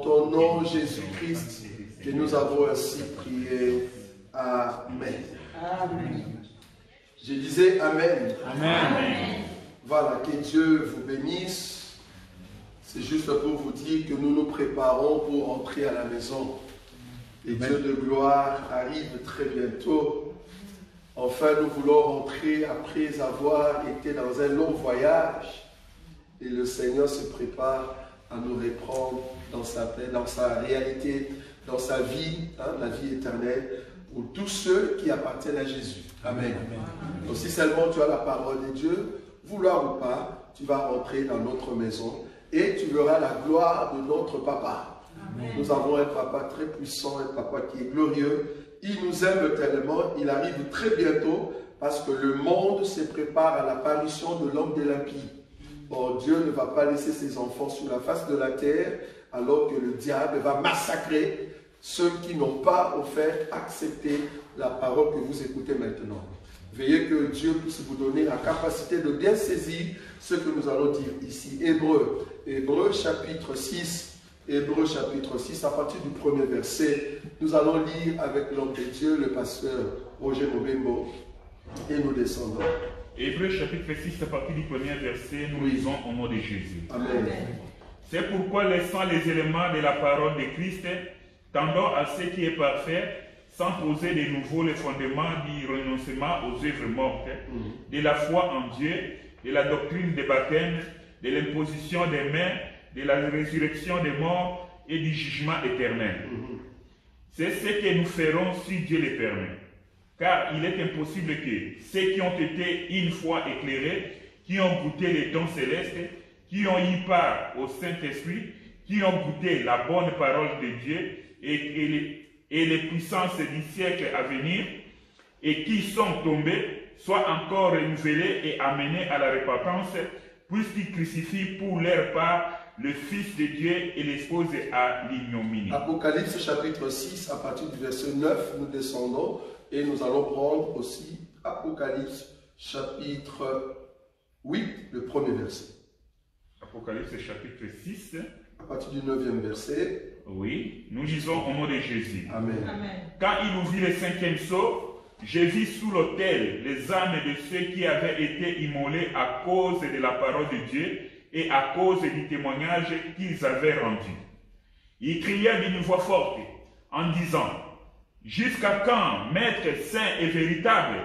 ton nom, Jésus-Christ, que nous avons ainsi prié. Amen. Amen. Je disais Amen. Amen. Voilà, que Dieu vous bénisse. C'est juste pour vous dire que nous nous préparons pour entrer à la maison. Et Dieu de gloire arrive très bientôt. Enfin, nous voulons rentrer après avoir été dans un long voyage. Et le Seigneur se prépare à nous reprendre dans sa paix, dans sa réalité, dans sa vie, la vie éternelle, pour tous ceux qui appartiennent à Jésus. Amen. Donc si seulement tu as la parole de Dieu, vouloir ou pas, tu vas rentrer dans notre maison et tu verras la gloire de notre papa. Amen. Nous avons un papa très puissant, un papa qui est glorieux. Il nous aime tellement, il arrive très bientôt parce que le monde se prépare à l'apparition de l'homme de l'impie. Or, Dieu ne va pas laisser ses enfants sur la face de la terre alors que le diable va massacrer ceux qui n'ont pas au fait accepté la parole que vous écoutez maintenant. Veuillez que Dieu puisse vous donner la capacité de bien saisir ce que nous allons dire ici. Hébreux chapitre 6, Hébreux chapitre 6, à partir du premier verset, nous allons lire avec l'homme de Dieu, le pasteur Roger Mobembo, et nous descendons. Hébreux chapitre 6, à partir du premier verset, nous lisons au nom de Jésus. Amen. C'est pourquoi, laissant les éléments de la parole de Christ, tendons à ce qui est parfait, sans poser de nouveau les fondements du renoncement aux œuvres mortes, de la foi en Dieu, de la doctrine des baptêmes, de l'imposition des mains, de la résurrection des morts et du jugement éternel. C'est ce que nous ferons si Dieu le permet. Car il est impossible que ceux qui ont été une fois éclairés, qui ont goûté les dons célestes, qui ont eu part au Saint-Esprit, qui ont goûté la bonne parole de Dieu et les puissances du siècle à venir, et qui sont tombés, soient encore renouvelés et amenés à la repentance, puisqu'ils crucifient pour leur part le Fils de Dieu et l'exposent à l'ignominie. Apocalypse chapitre 6, à partir du verset 9, nous descendons et nous allons prendre aussi Apocalypse chapitre 8, le premier verset. Apocalypse chapitre 6. À partir du 9e verset. Oui, nous lisons au nom de Jésus. Amen. Amen. Quand il ouvrit le cinquième sceau, j'ai vu sous l'autel les âmes de ceux qui avaient été immolés à cause de la parole de Dieu et à cause du témoignage qu'ils avaient rendu. Ils criaient d'une voix forte en disant: jusqu'à quand, Maître saint et véritable,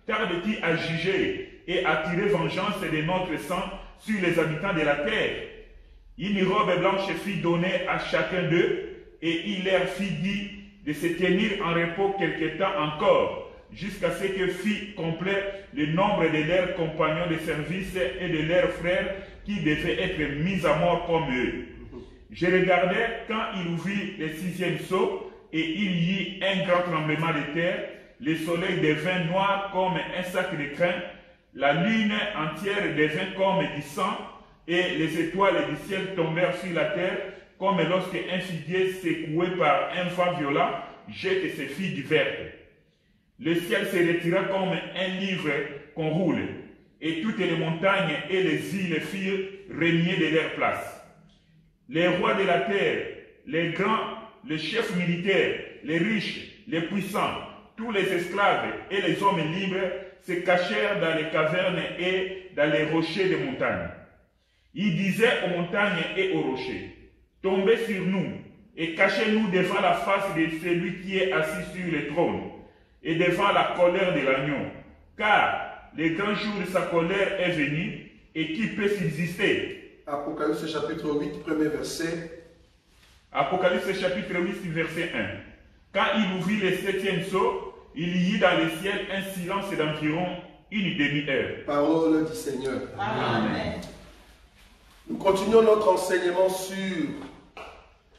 tardes-tu à juger et à tirer vengeance de notre sang sur les habitants de la terre? Une robe blanche fut donnée à chacun d'eux, et il leur fit dire de se tenir en repos quelque temps encore, jusqu'à ce que fût complet le nombre de leurs compagnons de service et de leurs frères qui devaient être mis à mort comme eux. Je regardais quand il ouvrit le sixième sceau, et il y eut un grand tremblement de terre, le soleil devint noir comme un sac de crin, la lune entière devint comme du sang, et les étoiles du ciel tombèrent sur la terre, comme lorsque un figuier secoué par un vent violent jette ses figues vertes. Le ciel se retira comme un livre qu'on roule, et toutes les montagnes et les îles furent reniées de leur place. Les rois de la terre, les grands, les chefs militaires, les riches, les puissants, tous les esclaves et les hommes libres se cachèrent dans les cavernes et dans les rochers des montagnes. Ils disaient aux montagnes et aux rochers: tombez sur nous et cachez-nous devant la face de celui qui est assis sur le trône et devant la colère de l'agneau, car le grand jour de sa colère est venu, et qui peut subsister? Apocalypse chapitre 8, premier verset. Apocalypse chapitre 8, verset 1. Quand il ouvrit le septième sceau, il y eut dans le ciel un silence d'environ une demi-heure. Parole du Seigneur. Amen. Nous continuons notre enseignement sur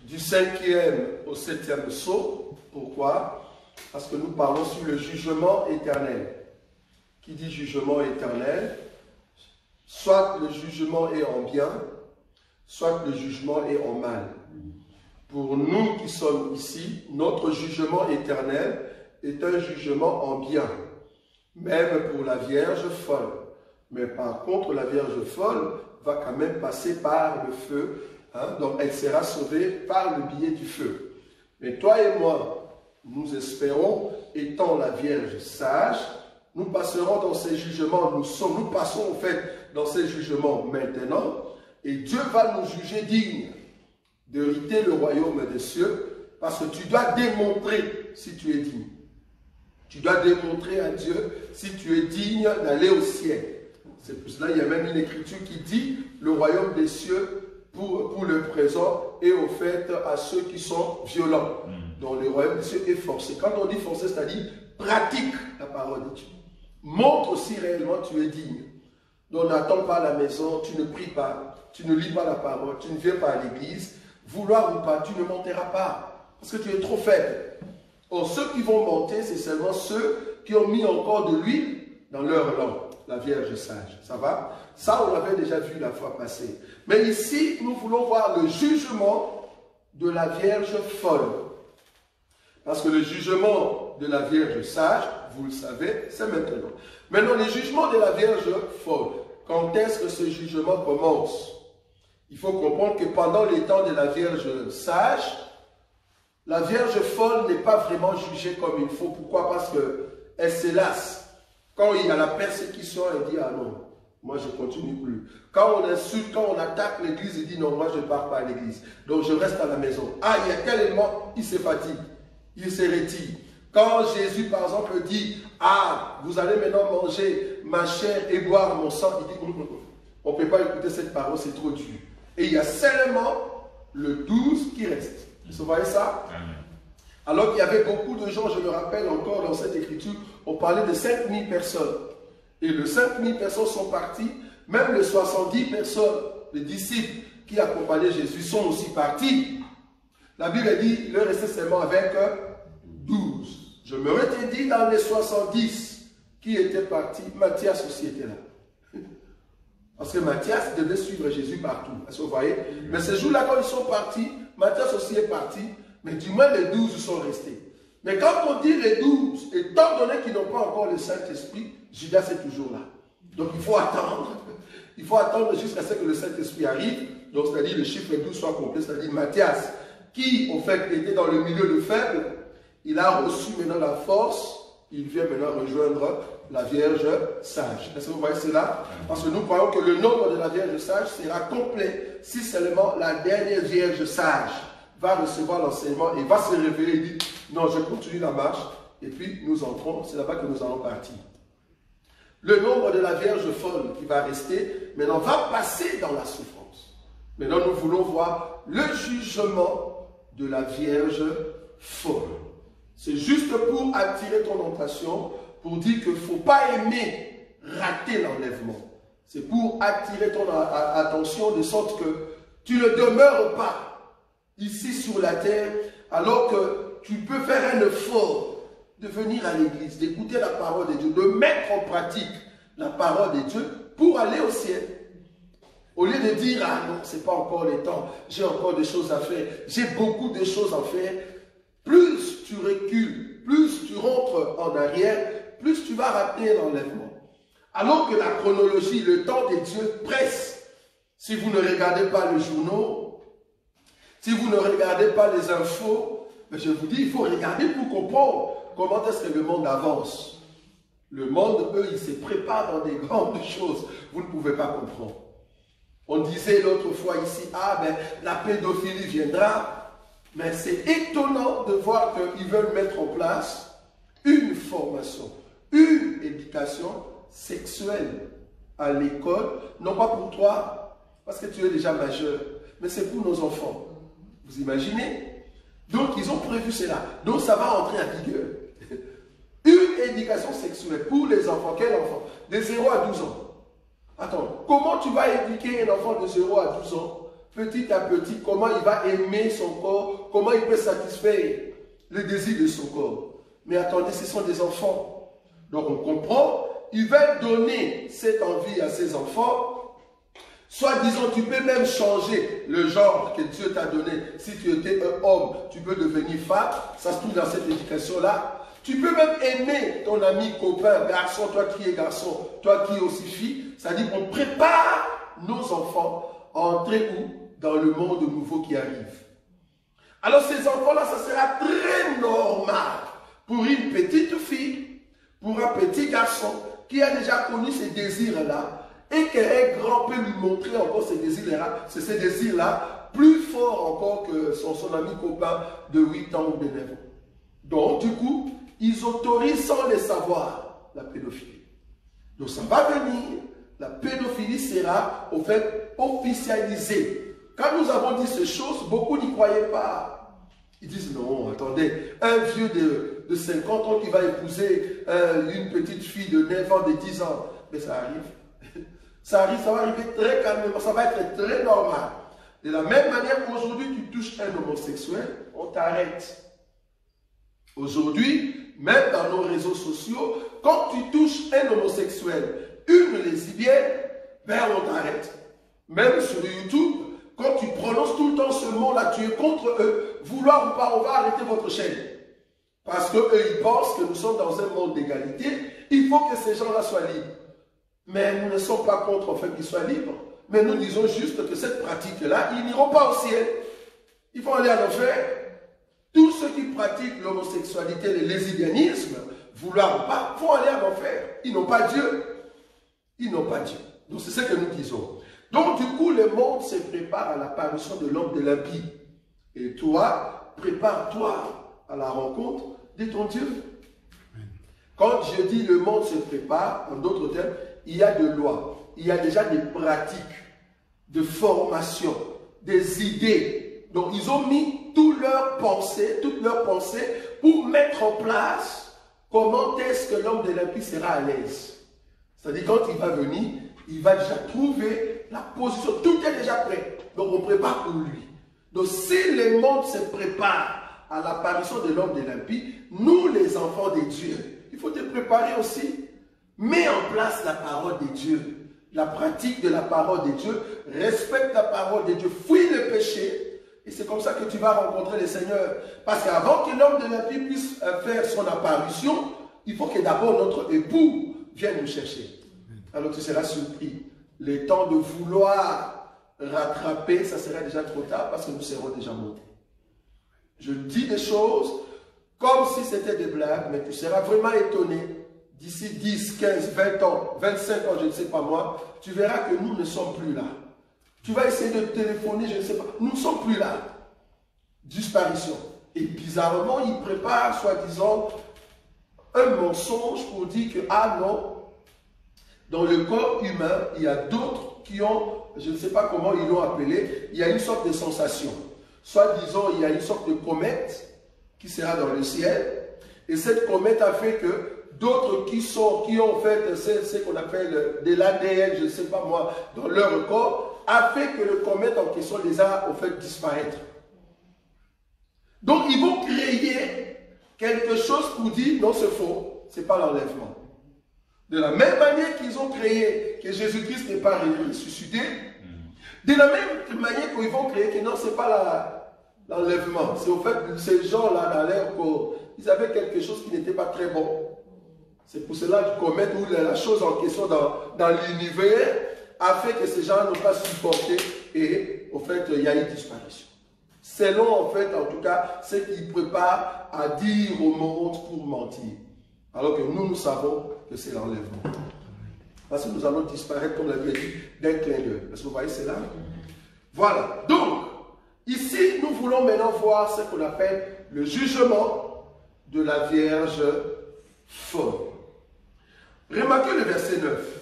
du 5e au 7e sceau. Pourquoi? Parce que nous parlons sur le jugement éternel. Qui dit jugement éternel, soit le jugement est en bien, soit le jugement est en mal. Pour nous qui sommes ici, notre jugement éternel est un jugement en bien, même pour la Vierge folle. Mais par contre, la Vierge folle va quand même passer par le feu Hein? Donc elle sera sauvée par le biais du feu. Mais toi et moi, nous espérons, étant la Vierge sage, nous passerons dans ces jugements, nous passons en fait dans ces jugements maintenant, et Dieu va nous juger dignes d'hériter le royaume des cieux, parce que tu dois démontrer si tu es digne. Tu dois démontrer à Dieu si tu es digne d'aller au ciel. C'est pour cela qu'il y a même une écriture qui dit le royaume des cieux pour le présent et au fait à ceux qui sont violents. Donc le royaume des cieux est forcé. Quand on dit forcé, c'est-à-dire pratique la parole de Dieu. Montre si réellement tu es digne. Donc n'attends pas à la maison, tu ne pries pas, tu ne lis pas la parole, tu ne viens pas à l'église. Vouloir ou pas, tu ne monteras pas. Parce que tu es trop faible. Or, ceux qui vont monter, c'est seulement ceux qui ont mis encore de l'huile dans leur lampe. La Vierge sage. Ça va? Ça, on l'avait déjà vu la fois passée. Mais ici, nous voulons voir le jugement de la Vierge folle. Parce que le jugement de la Vierge sage, vous le savez, c'est maintenant. Maintenant, le jugement de la Vierge folle. Quand est-ce que ce jugement commence? Il faut comprendre que pendant les temps de la Vierge sage, la Vierge folle n'est pas vraiment jugée comme il faut. Pourquoi? Parce qu'elle se lasse. Quand il y a la persécution, elle dit « Ah non, moi je ne continue plus ». Quand on insulte, quand on attaque l'église, il dit « Non, moi je ne pars pas à l'église. Donc je reste à la maison ». Ah, il y a tel élément, il se fatigue, il se retire. Quand Jésus, par exemple, dit « Ah, vous allez maintenant manger ma chair et boire mon sang », il dit « On ne peut pas écouter cette parole, c'est trop dur ». Et il y a seulement le 12 qui reste. Vous voyez ça? Amen. Alors qu'il y avait beaucoup de gens, je me rappelle encore dans cette écriture, on parlait de 5000 personnes. Et les 5000 personnes sont parties, même les 70 personnes, les disciples qui accompagnaient Jésus sont aussi partis. La Bible dit, il restait seulement avec 12. Je me m'aurais dit dans les 70 qui étaient partis, Matthias aussi était là. Parce que Matthias devait suivre Jésus partout. Est-ce que vous voyez? Mais ce jour-là, quand ils sont partis, Matthias aussi est parti, mais du moins les 12 sont restés. Mais quand on dit les 12, étant donné qu'ils n'ont pas encore le Saint-Esprit, Judas est toujours là. Donc il faut attendre. Il faut attendre jusqu'à ce que le Saint-Esprit arrive. Donc c'est-à-dire le chiffre 12 soit complet, c'est-à-dire Matthias, qui en fait était dans le milieu de faible, il a reçu maintenant la force, il vient maintenant rejoindre la Vierge sage. Est-ce que vous voyez cela? Parce que nous croyons que le nombre de la Vierge sage sera complet si seulement la dernière Vierge sage va recevoir l'enseignement et va se réveiller et dire non, je continue la marche et puis nous entrons, c'est là-bas que nous allons partir. Le nombre de la Vierge folle qui va rester maintenant va passer dans la souffrance. Maintenant nous voulons voir le jugement de la Vierge folle. C'est juste pour attirer ton attention, pour dire qu'il ne faut pas aimer rater l'enlèvement. C'est pour attirer ton attention de sorte que tu ne demeures pas ici sur la terre, alors que tu peux faire un effort de venir à l'église, d'écouter la parole de Dieu, de mettre en pratique la parole de Dieu pour aller au ciel. Au lieu de dire, ah non, ce n'est pas encore le temps, j'ai encore des choses à faire, j'ai beaucoup de choses à faire, plus tu recules, plus tu rentres en arrière, plus tu vas rater l'enlèvement. Alors que la chronologie, le temps de Dieu presse. Si vous ne regardez pas les journaux, si vous ne regardez pas les infos, mais je vous dis, il faut regarder pour comprendre comment est-ce que le monde avance. Le monde, eux, ils se préparent dans des grandes choses. Vous ne pouvez pas comprendre. On disait l'autre fois ici, ah ben la pédophilie viendra. Mais c'est étonnant de voir qu'ils veulent mettre en place une formation, une éducation sexuelle à l'école, non pas pour toi, parce que tu es déjà majeur, mais c'est pour nos enfants. Vous imaginez? Donc ils ont prévu cela. Donc ça va entrer en vigueur. Une éducation sexuelle pour les enfants. Quel enfant? De 0 à 12 ans. Attends, comment tu vas éduquer un enfant de 0 à 12 ans? Petit à petit, comment il va aimer son corps, comment il peut satisfaire le désir de son corps. Mais attendez, ce sont des enfants. Donc on comprend, ils veulent donner cette envie à ces enfants. Soit disons, tu peux même changer le genre que Dieu t'a donné. Si tu étais un homme, tu peux devenir femme. Ça se trouve dans cette éducation-là. Tu peux même aimer ton ami, copain, garçon, toi qui es garçon, toi qui es aussi fille. C'est-à-dire qu'on prépare nos enfants à entrer où? dans le monde nouveau qui arrive. Alors ces enfants-là, ça sera très normal pour une petite fille, pour un petit garçon qui a déjà connu ces désirs-là et qu'un grand peut lui montrer encore ces désirs-là plus forts encore que son ami copain de 8 ans ou de 9 ans. Donc du coup, ils autorisent sans le savoir la pédophilie. Donc ça va venir, la pédophilie sera au fait officialisée. Quand nous avons dit ces choses, beaucoup n'y croyaient pas. Ils disent non, attendez, un vieux de 50 ans qui va épouser une petite fille de 9 ans, de 10 ans, mais ça arrive. Ça arrive, ça va arriver très calmement, ça va être très normal. De la même manière qu'aujourd'hui tu touches un homosexuel, on t'arrête. Aujourd'hui, même dans nos réseaux sociaux, quand tu touches un homosexuel, une lesbienne, ben on t'arrête. Même sur YouTube, quand tu prononces tout le temps ce mot-là, tu es contre eux, vouloir ou pas, on va arrêter votre chaîne. Parce qu'eux, ils pensent que nous sommes dans un monde d'égalité, il faut que ces gens-là soient libres. Mais nous ne sommes pas contre le fait qu'ils soient libres, mais nous disons juste que cette pratique-là, ils n'iront pas au ciel. Ils vont aller à l'enfer. Tous ceux qui pratiquent l'homosexualité, le lesbianisme, vouloir ou pas, vont aller à l'enfer. Ils n'ont pas Dieu. Ils n'ont pas Dieu. Donc c'est ce que nous disons. Donc du coup, le monde se prépare à l'apparition de l'homme de l'impie. Et toi, prépare-toi à la rencontre de ton Dieu. Quand je dis le monde se prépare, en d'autres termes, il y a de lois, il y a déjà des pratiques, de formation, des idées. Donc ils ont mis toutes leurs pensées pour mettre en place comment est-ce que l'homme de l'impie sera à l'aise. C'est-à-dire quand il va venir, il va déjà trouver la position, tout est déjà prêt. Donc on prépare pour lui. Donc si le monde se prépare à l'apparition de l'homme de l'impie, nous les enfants de Dieu, il faut te préparer aussi. Mets en place la parole de Dieu, la pratique de la parole de Dieu, respecte la parole de Dieu, fuis le péché, et c'est comme ça que tu vas rencontrer le Seigneur. Parce qu'avant que l'homme de l'impie puisse faire son apparition, il faut que d'abord notre époux vienne nous chercher. Alors tu seras surpris. Le temps de vouloir rattraper, ça sera déjà trop tard parce que nous serons déjà montés. Je dis des choses comme si c'était des blagues, mais tu seras vraiment étonné. D'ici 10, 15, 20 ans, 25 ans, je ne sais pas moi, tu verras que nous ne sommes plus là. Tu vas essayer de téléphoner, je ne sais pas. Nous ne sommes plus là. Disparition. Et bizarrement, ils préparent, soi-disant, un mensonge pour dire que, ah non, dans le corps humain, il y a d'autres qui ont, je ne sais pas comment ils l'ont appelé, il y a une sorte de sensation. Soit disons, il y a une sorte de comète qui sera dans le ciel. Et cette comète a fait que d'autres qui ont fait ce qu'on appelle de l'ADN, je ne sais pas moi, dans leur corps, a fait que le comète en question les a au fait disparaître. Donc ils vont créer quelque chose pour dire non, c'est faux, c'est pas l'enlèvement. De la même manière qu'ils ont créé que Jésus-Christ n'est pas ressuscité, de la même manière qu'ils vont créer que non, c'est pas l'enlèvement. C'est au fait que ces gens-là dans leur corps, ils avaient quelque chose qui n'était pas très bon. C'est pour cela qu'ils commettent ou la chose en question dans l'univers a fait que ces gens n'ont pas supporté et au fait il y a une disparition. Selon en fait en tout cas ce qu'ils préparent à dire au monde pour mentir. Alors que nous savons que c'est l'enlèvement. Parce que nous allons disparaître comme l'avait dit d'un clin d'œil. Est-ce que vous voyez cela? Voilà. Donc ici nous voulons maintenant voir ce qu'on appelle le jugement de la Vierge folle. Remarquez le verset 9.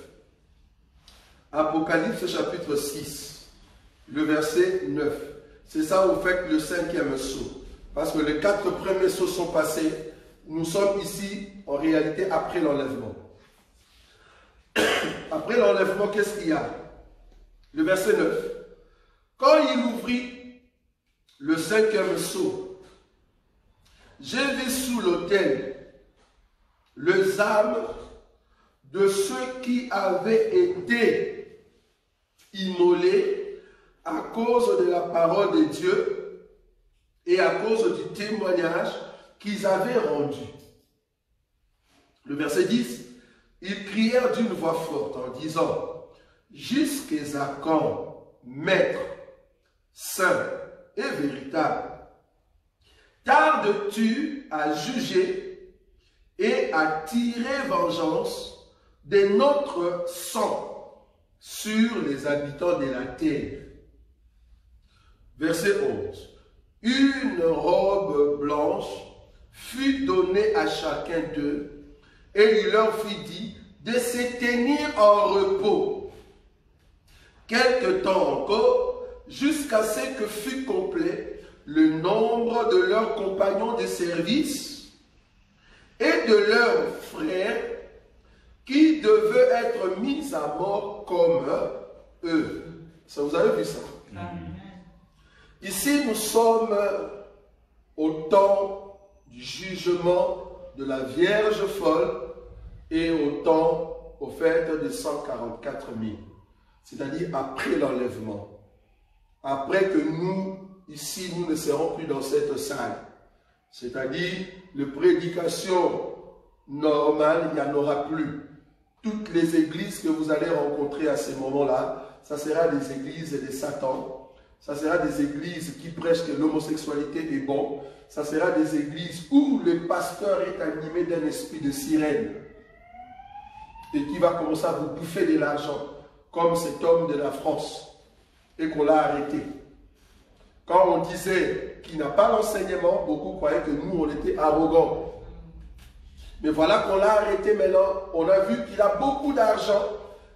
Apocalypse chapitre 6. Le verset 9. C'est ça au fait le 5e sceau. Parce que les 4 premiers sceaux sont passés. Nous sommes ici en réalité après l'enlèvement. Après l'enlèvement, qu'est-ce qu'il y a? Le verset 9. Quand il ouvrit le 5e sceau, j'ai vu sous l'autel les âmes de ceux qui avaient été immolés à cause de la parole de Dieu et à cause du témoignage qu'ils avaient rendu. Le verset 10, ils crièrent d'une voix forte en disant, jusqu'à quand, maître, saint et véritable. Tardes-tu à juger et à tirer vengeance de notre sang sur les habitants de la terre? Verset 11. Une robe blanche fut donnée à chacun d'eux, et il leur fut dit de se tenir en repos quelque temps encore, jusqu'à ce que fût complet le nombre de leurs compagnons de service et de leurs frères qui devaient être mis à mort comme eux. Ça, vous avez vu ça? Amen. Ici, nous sommes au temps du jugement de la Vierge folle et au temps, au fait, de 144 000. C'est-à-dire après l'enlèvement. Après que nous, ici, nous ne serons plus dans cette salle. C'est-à-dire, les prédications normales, il n'y en aura plus. Toutes les églises que vous allez rencontrer à ces moments-là, ça sera des églises de Satan. Ça sera des églises qui prêchent que l'homosexualité est bon. Ça sera des églises où le pasteur est animé d'un esprit de sirène et qui va commencer à vous bouffer de l'argent, comme cet homme de la France, et qu'on l'a arrêté. Quand on disait qu'il n'a pas l'enseignement, beaucoup croyaient que nous, on était arrogants. Mais voilà qu'on l'a arrêté maintenant. On a vu qu'il a beaucoup d'argent,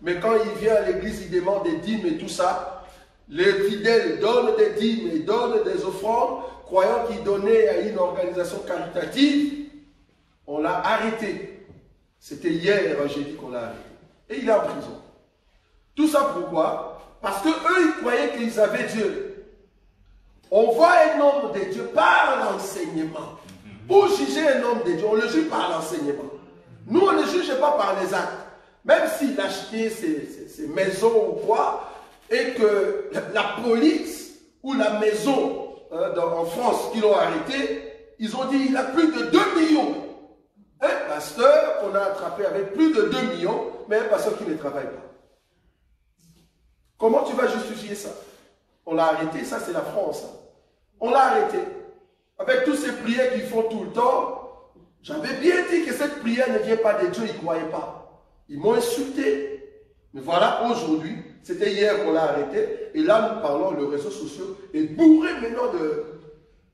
mais quand il vient à l'église, il demande des dîmes et tout ça. Les fidèles donnent des dîmes et donnent des offrandes, croyant qu'il donnait à une organisation caritative. On l'a arrêté. C'était hier, jeudi, qu'on l'a arrêté. Et il est en prison. Tout ça pourquoi? Parce qu'eux, ils croyaient qu'ils avaient Dieu. On voit un homme de Dieu par l'enseignement. Pour juger un homme de Dieu, on le juge par l'enseignement. Nous, on ne juge pas par les actes. Même s'il achetait ses maisons ou quoi, et que la police ou la maison en France qui l'ont arrêté, ils ont dit il a plus de 2 millions. Un pasteur qu'on a attrapé avec plus de 2 millions, mais un pasteur qui ne travaille pas. Comment tu vas justifier ça? On l'a arrêté, ça c'est la France. On l'a arrêté. Avec toutes ces prières qu'ils font tout le temps, j'avais bien dit que cette prière ne vient pas de Dieu, ils ne croyaient pas. Ils m'ont insulté. Mais voilà, aujourd'hui, c'était hier qu'on l'a arrêté, et là nous parlons, le réseau social est bourré maintenant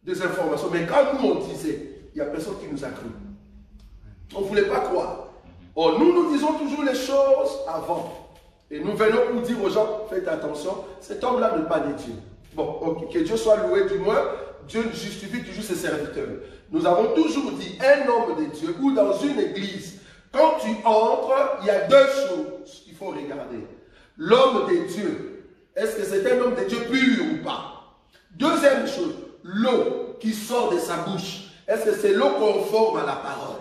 des informations. Mais quand nous on disait, il n'y a personne qui nous a cru. On ne voulait pas croire. Or, nous disons toujours les choses avant. Et nous venons pour dire aux gens, faites attention, cet homme-là n'est pas de Dieu. Bon, ok, que Dieu soit loué, du moins, Dieu justifie toujours ses serviteurs. Nous avons toujours dit, un homme de Dieu, ou dans une église, quand tu entres, il y a 2 choses qu'il faut regarder. L'homme de Dieu, est-ce que c'est un homme de Dieu pur ou pas? Deuxième chose, l'eau qui sort de sa bouche, est-ce que c'est l'eau conforme à la parole?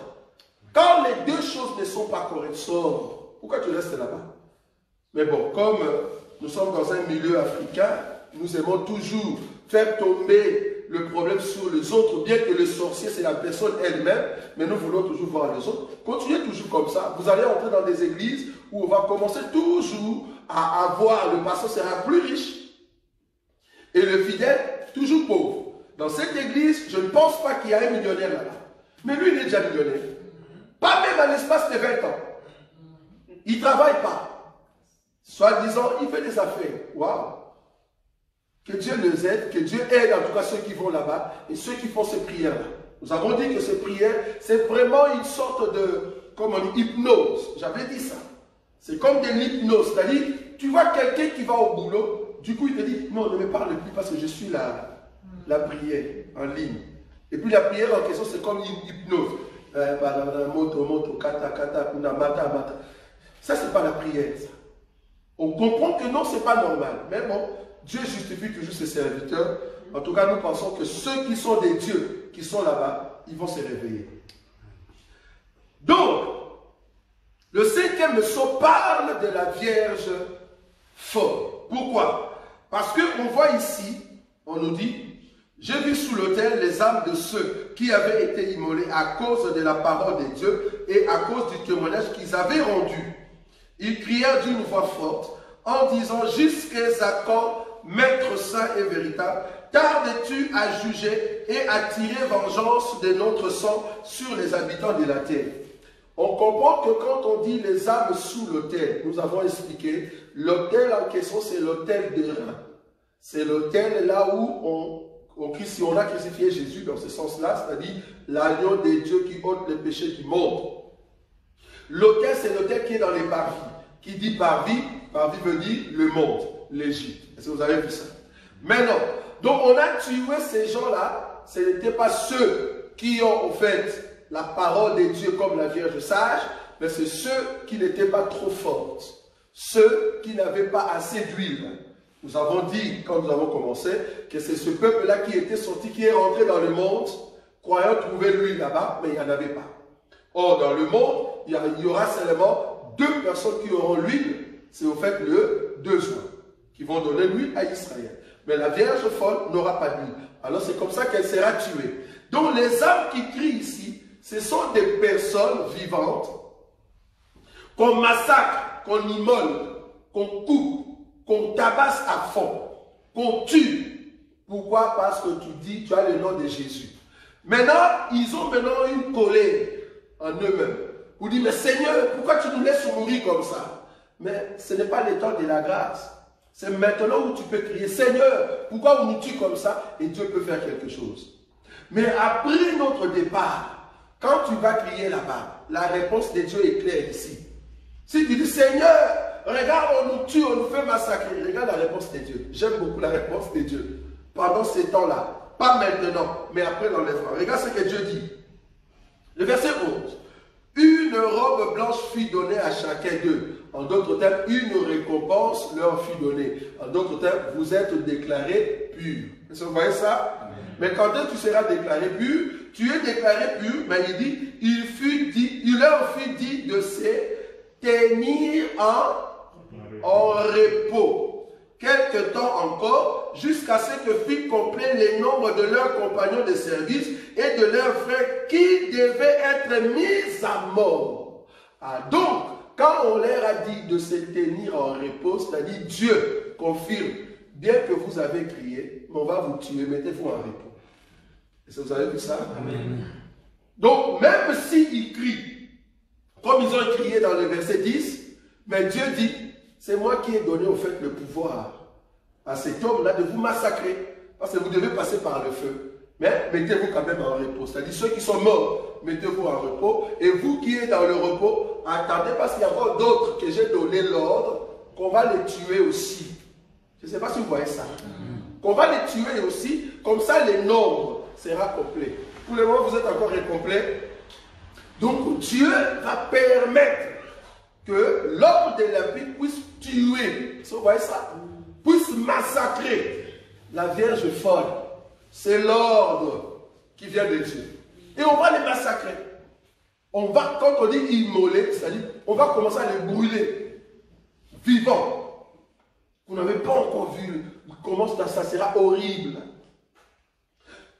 Quand les 2 choses ne sont pas correctes, sors. Pourquoi tu restes là-bas? Mais bon, comme nous sommes dans un milieu africain, nous aimons toujours faire tomber le problème sur les autres, bien que le sorcier c'est la personne elle-même, mais nous voulons toujours voir les autres. Continuez toujours comme ça. Vous allez entrer dans des églises où on va commencer toujours à avoir, le pasteur sera plus riche et le fidèle toujours pauvre. Dans cette église, je ne pense pas qu'il y a un millionnaire là-bas. Mais lui, il est déjà millionnaire. Pas même à l'espace de 20 ans. Il ne travaille pas. Soi-disant, il fait des affaires. Waouh! Que Dieu les aide, que Dieu aide en tout cas ceux qui vont là-bas et ceux qui font ces prières-là. Nous avons dit que ces prières, c'est vraiment une sorte de, comme on dit, hypnose. J'avais dit ça. C'est comme de l'hypnose. C'est-à-dire, tu vois quelqu'un qui va au boulot, du coup il te dit, non, ne me parle plus parce que je suis la prière en ligne. Et puis la prière en question, c'est comme une hypnose. Ça, c'est pas la prière, ça. On comprend que non, c'est pas normal. Mais bon, Dieu justifie toujours ses serviteurs. En tout cas, nous pensons que ceux qui sont des dieux, qui sont là-bas, ils vont se réveiller. Donc, le 5e leçon parle de la Vierge folle. Pourquoi? Parce qu'on voit ici, on nous dit, j'ai vu sous l'autel les âmes de ceux qui avaient été immolés à cause de la parole de Dieu et à cause du témoignage qu'ils avaient rendu. Ils crièrent d'une voix forte en disant, jusqu'à quand Maître saint et véritable, tardes-tu à juger et à tirer vengeance de notre sang sur les habitants de la terre? On comprend que quand on dit les âmes sous l'autel, nous avons expliqué, l'autel en question, c'est l'autel de rein. C'est l'autel là où on a crucifié Jésus dans ce sens-là, c'est-à-dire l'agneau de Dieu qui ôte les péchés qui montent. L'autel, c'est l'autel qui est dans les parvis. Qui dit parvis, parvis veut dire le monde, l'Égypte. Est-ce que vous avez vu ça? Maintenant, donc on a tué ces gens-là, ce n'étaient pas ceux qui ont en fait la parole de Dieu comme la Vierge sage, mais c'est ceux qui n'étaient pas trop forts, ceux qui n'avaient pas assez d'huile. Nous avons dit, quand nous avons commencé, que c'est ce peuple-là qui était sorti, qui est rentré dans le monde, croyant trouver l'huile là-bas, mais il n'y en avait pas. Or, dans le monde, il y aura seulement 2 personnes qui auront l'huile, c'est au fait le 2 juin, qui vont donner l'huile à Israël. Mais la Vierge folle n'aura pas d'huile. Alors c'est comme ça qu'elle sera tuée. Donc les âmes qui crient ici, ce sont des personnes vivantes qu'on massacre, qu'on immole, qu'on coupe, qu'on tabasse à fond, qu'on tue. Pourquoi? Parce que tu as le nom de Jésus. Maintenant, ils ont une colère en eux-mêmes. Vous dites, mais Seigneur, pourquoi tu nous laisses mourir comme ça? Mais ce n'est pas le temps de la grâce. C'est maintenant où tu peux crier, Seigneur, pourquoi on nous tue comme ça? Et Dieu peut faire quelque chose. Mais après notre départ, quand tu vas crier là-bas, la réponse de Dieu est claire ici. Si tu dis, Seigneur, regarde, on nous tue, on nous fait massacrer. Regarde la réponse de Dieu. J'aime beaucoup la réponse de Dieu. Pendant ces temps-là. Pas maintenant, mais après l'enlèvement. Regarde ce que Dieu dit. Le verset 11. Une robe blanche fut donnée à chacun d'eux. En d'autres termes, une récompense leur fut donnée. En d'autres termes, vous êtes déclarés purs. Est-ce que vous voyez ça? Amen. Mais quand tu seras déclaré pur, tu es déclaré pur, mais il dit, il leur fut dit de se tenir en repos. Quelque temps encore, jusqu'à ce que fût complet les nombres de leurs compagnons de service et de leurs frères qui devaient être mis à mort. Ah, donc, quand on leur a dit de se tenir en repos, c'est-à-dire Dieu confirme, bien que vous avez crié, on va vous tuer, mettez-vous en repos. Est-ce que vous avez vu ça? Amen. Donc, même s'ils crient, comme ils ont crié dans le verset 10, mais Dieu dit, c'est moi qui ai donné au fait le pouvoir à cet homme-là de vous massacrer, parce que vous devez passer par le feu. Mais mettez-vous quand même en repos. C'est-à-dire ceux qui sont morts, mettez-vous en repos. Et vous qui êtes dans le repos, attendez parce qu'il y a encore d'autres que j'ai donné l'ordre qu'on va les tuer aussi. Je ne sais pas si vous voyez ça. Qu'on va les tuer aussi, comme ça le nombre sera complet. Pour le moment, vous êtes encore incomplet. Donc Dieu va permettre que l'homme de la vie puisse tuer, vous voyez ça, puisse massacrer la Vierge folle. C'est l'ordre qui vient de Dieu. Et on va les massacrer. On va, quand on dit immoler, c'est-à-dire, on va commencer à les brûler, vivants. Vous n'avez pas encore vu comment ça sera horrible.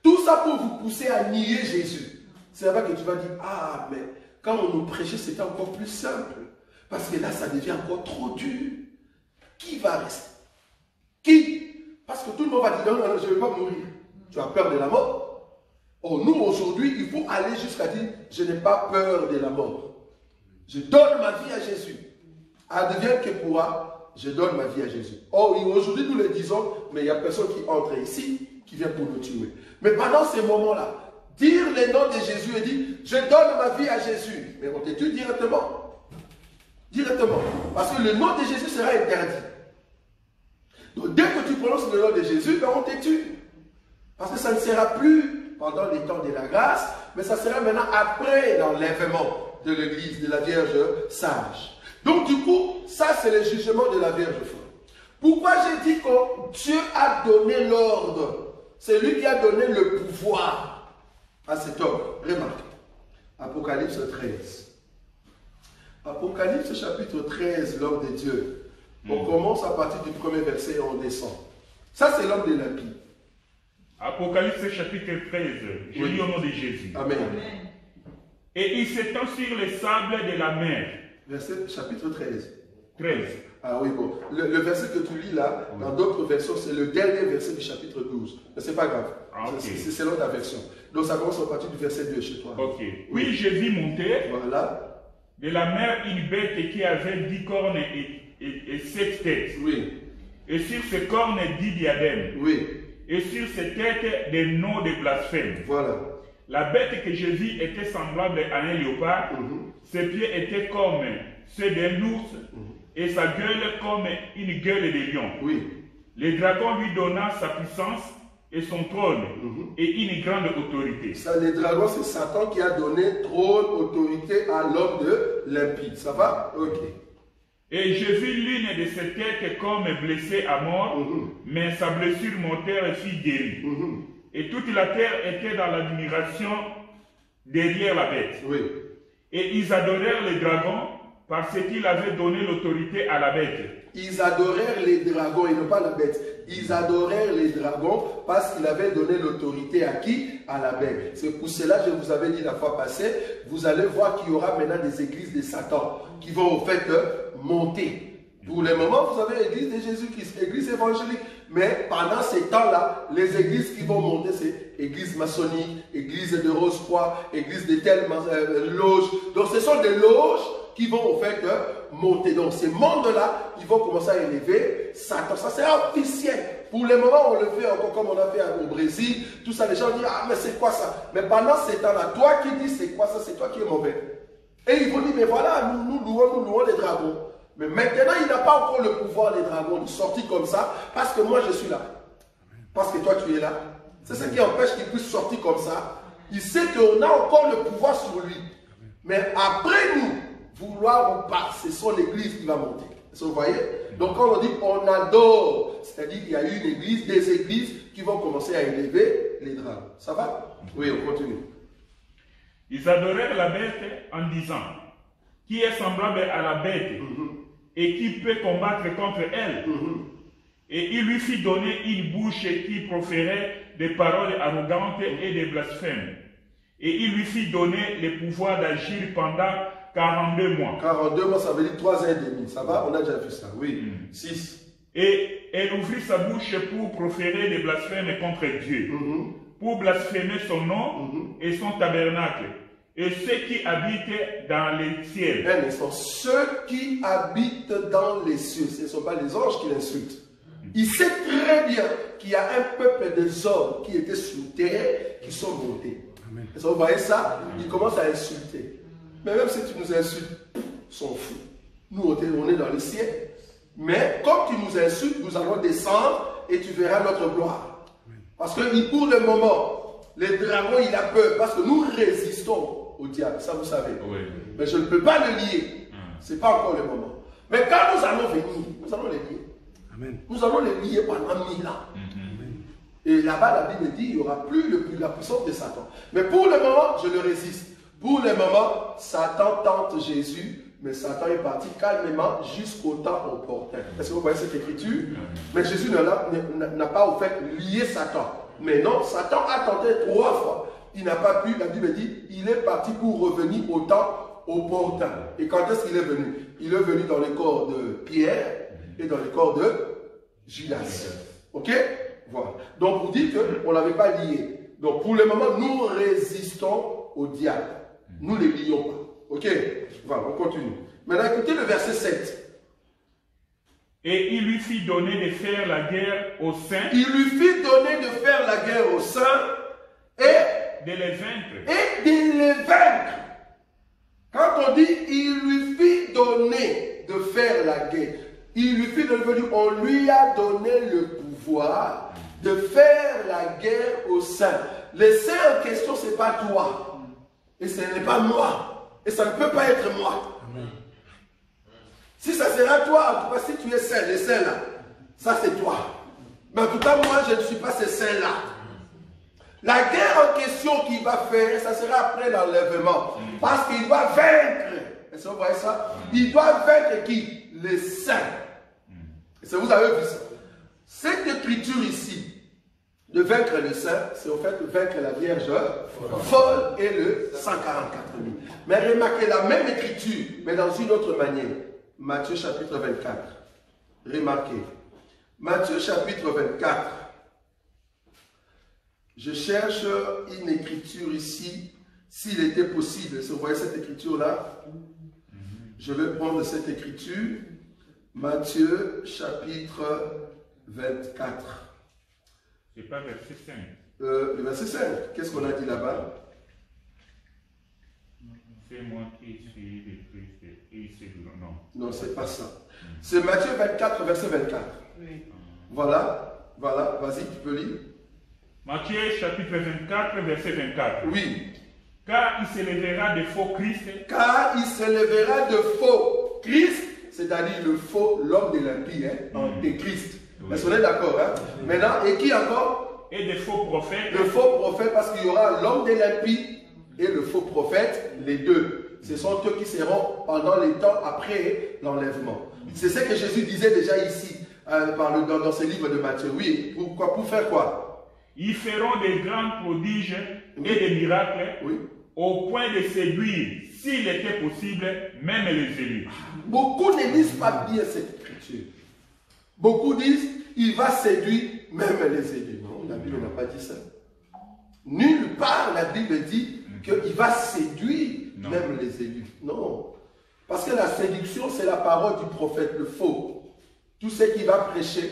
Tout ça pour vous pousser à nier Jésus. C'est là-bas que tu vas dire, ah, mais quand on nous prêchait, c'était encore plus simple. Parce que là, ça devient encore trop dur. Qui va rester? Qui? Parce que tout le monde va dire, non, non, je ne vais pas mourir. Tu as peur de la mort? Oh, nous, aujourd'hui, il faut aller jusqu'à dire, je n'ai pas peur de la mort. Je donne ma vie à Jésus. Advienne que pourra, je donne ma vie à Jésus. Oh, aujourd'hui, nous le disons, mais il n'y a personne qui entre ici, qui vient pour nous tuer. Mais pendant ces moments-là, dire le nom de Jésus et dire, je donne ma vie à Jésus. Mais on te tue directement. Directement. Parce que le nom de Jésus sera interdit. Donc dès que tu prononces le nom de Jésus, ben on te tue. Parce que ça ne sera plus pendant les temps de la grâce, mais ça sera maintenant après l'enlèvement de l'Église, de la Vierge sage. Donc du coup, ça c'est le jugement de la Vierge folle. Pourquoi j'ai dit que Dieu a donné l'ordre? C'est lui qui a donné le pouvoir à cet homme. Remarquez. Apocalypse 13. Apocalypse chapitre 13, l'homme de Dieu. On commence à partir du premier verset et on descend. Ça, c'est l'homme de la vie. Apocalypse chapitre 13. Je lis au nom de Jésus. Amen. Et il s'étend sur les sables de la mer. Verset chapitre 13. 13. Ah oui, bon. Le verset que tu lis là, dans d'autres versions, c'est le dernier verset du chapitre 12. Mais c'est pas grave. Ah, ok. C'est selon ta version. Donc ça commence à partir du verset 2 chez toi. Ok. Puis je vis monter Voilà. de la mer une bête qui avait 10 cornes et 7 têtes. Oui. Et sur ces cornes 10 diadèmes. Oui. Et sur ses têtes des noms de blasphème. Voilà. La bête que je vis était semblable à un léopard. Ses pieds étaient comme ceux d'un ours et sa gueule comme une gueule de lion. Oui. Le dragon lui donna sa puissance et son trône et une grande autorité. Ça, les dragons, c'est Satan qui a donné trône, autorité à l'homme de limpide. Ça va? Ok. Et je vis l'une de ses têtes comme blessée à mort, mais sa blessure mortelle fut guérie. Et toute la terre était dans l'admiration derrière la bête. Oui. Et ils adorèrent le dragon parce qu'il avait donné l'autorité à la bête. Ils adorèrent les dragons et non pas la bête. Ils adorèrent les dragons parce qu'il avait donné l'autorité à qui? À la bête. C'est pour cela que je vous avais dit la fois passée, vous allez voir qu'il y aura maintenant des églises de Satan qui vont au fait monter. Pour le moment, vous avez l'église de Jésus-Christ, église évangélique. Mais pendant ces temps-là, les églises qui vont monter, c'est église maçonnique, église de Rose-Croix, église de telle loge. Donc ce sont des loges qui vont au fait monter. Donc ces mondes-là, ils vont commencer à élever Satan. Ça c'est officiel. Pour le moment, on le fait encore comme on a fait au Brésil. Tout ça, les gens disent, ah mais c'est quoi ça? Mais pendant ces temps-là, toi qui dis c'est quoi ça, c'est toi qui es mauvais. Et ils vont dire, mais voilà, nous louons les dragons. Mais maintenant, il n'a pas encore le pouvoir, les dragons, de sortir comme ça, parce que moi, je suis là. Parce que toi, tu es là. C'est ce qui empêche qu'il puisse sortir comme ça. Il sait qu'on a encore le pouvoir sur lui. Mais après nous, vouloir ou pas, ce sont l'église qui va monter. Vous voyez? Donc, quand on dit on adore, c'est-à-dire qu'il y a eu une église, des églises qui vont commencer à élever les dragons. Ça va? Oui, on continue. Ils adorèrent la bête en disant, qui est semblable à la bête et qui peut combattre contre elle. Et il lui fit donner une bouche qui proférait des paroles arrogantes et des blasphèmes. Et il lui fit donner le pouvoir d'agir pendant 42 mois. 42 mois, ça veut dire 3 ans et demi. Ça va? On a déjà vu ça. Oui. 6. Et elle ouvrit sa bouche pour proférer des blasphèmes contre Dieu, pour blasphémer son nom et son tabernacle. Et ceux qui habitent dans les cieux. Un instant. Ceux qui habitent dans les cieux, ce ne sont pas les anges qui l'insultent. Il sait très bien qu'il y a un peuple des hommes qui étaient sur terre, qui sont montés. Vous voyez ça? Il commence à insulter. Mais même si tu nous insultes, s'en fout. Nous, on est dans le ciel. Mais comme tu nous insultes, nous allons descendre et tu verras notre gloire. Parce que pour le moment, les dragons, il a peur. Parce que nous résistons au diable, ça vous savez. Oui. Mais je ne peux pas le lier. Ce n'est pas encore le moment. Mais quand nous allons venir, nous allons les lier. Amen. Nous allons les lier pendant 1000 ans. Et là-bas, la Bible dit qu'il n'y aura plus la puissance de Satan. Mais pour le moment, je le résiste. Pour le moment, Satan tente Jésus, mais Satan est parti calmement jusqu'au temps opportun. Est-ce que vous voyez cette écriture? Mais Jésus n'a pas au fait lié Satan. Mais non, Satan a tenté 3 fois. Il n'a pas pu, la Bible dit, il est parti pour revenir au temps opportun. Et quand est-ce qu'il est venu? Il est venu dans le corps de Pierre et dans le corps de Judas. Ok? Voilà. Donc vous dites qu'on ne l'avait pas lié. Donc pour le moment, nous résistons au diable. Nous ne les lions pas. Ok? Voilà, on continue. Maintenant, écoutez le verset 7. Et il lui fit donner de faire la guerre aux saints. Il lui fit donner de faire la guerre aux saints et de les vaincre. Et de les vaincre. Quand on dit il lui fit donner de faire la guerre, il lui fit donner, on lui a donné le pouvoir de faire la guerre aux saints. Les saints en question, ce n'est pas toi. Et ce n'est pas moi. Et ça ne peut pas être moi. Amen. Si ça sera toi, en tout cas, si tu es saint, les saints là, ça c'est toi. Mais en tout cas, moi, je ne suis pas ces saints là. La guerre en question qu'il va faire, ça sera après l'enlèvement. Parce qu'il doit vaincre. Est-ce que vous voyez ça? Il doit vaincre qui? Les saints. Est-ce que vous avez vu ça? Cette écriture ici, de vaincre les saints, c'est au fait de vaincre la Vierge folle et le 144 000. Mais remarquez la même écriture, mais dans une autre manière. Matthieu chapitre 24. Remarquez. Matthieu chapitre 24. Je cherche une écriture ici, s'il était possible. Si vous voyez cette écriture-là, je vais prendre cette écriture. Matthieu chapitre 24. C'est pas verset 5. Le verset 5. Qu'est-ce qu'on a dit là-bas? C'est moi qui suis le Christ et c'est non. Non, c'est pas ça. C'est Matthieu 24, verset 24. Oui. Voilà, voilà, vas-y, tu peux lire. Matthieu chapitre 24, verset 24. Oui. Car il s'élèvera de faux Christ. Car il s'élèvera de faux Christ, c'est-à-dire le faux, l'homme de l'impie, antéchrist. Oui. Est-ce qu'on est d'accord, hein? Maintenant, et qui encore? Et des faux prophètes. Le faux prophète, parce qu'il y aura l'homme de l'impie et le faux prophète, les deux. Ce sont eux qui seront pendant les temps après l'enlèvement. C'est ce que Jésus disait déjà ici, dans ce livre de Matthieu. Oui, pourquoi? Pour faire quoi? Ils feront des grands prodiges et des miracles, Oui. au point de séduire, s'il était possible, même les élus. Beaucoup ne lisent pas bien cette écriture. Beaucoup disent, il va séduire même les élus. Non, la Bible n'a pas dit ça. Nulle part la Bible dit qu'il va séduire même les élus. Non. Parce que la séduction, c'est la parole du prophète, le faux. Tout ce qu'il va prêcher.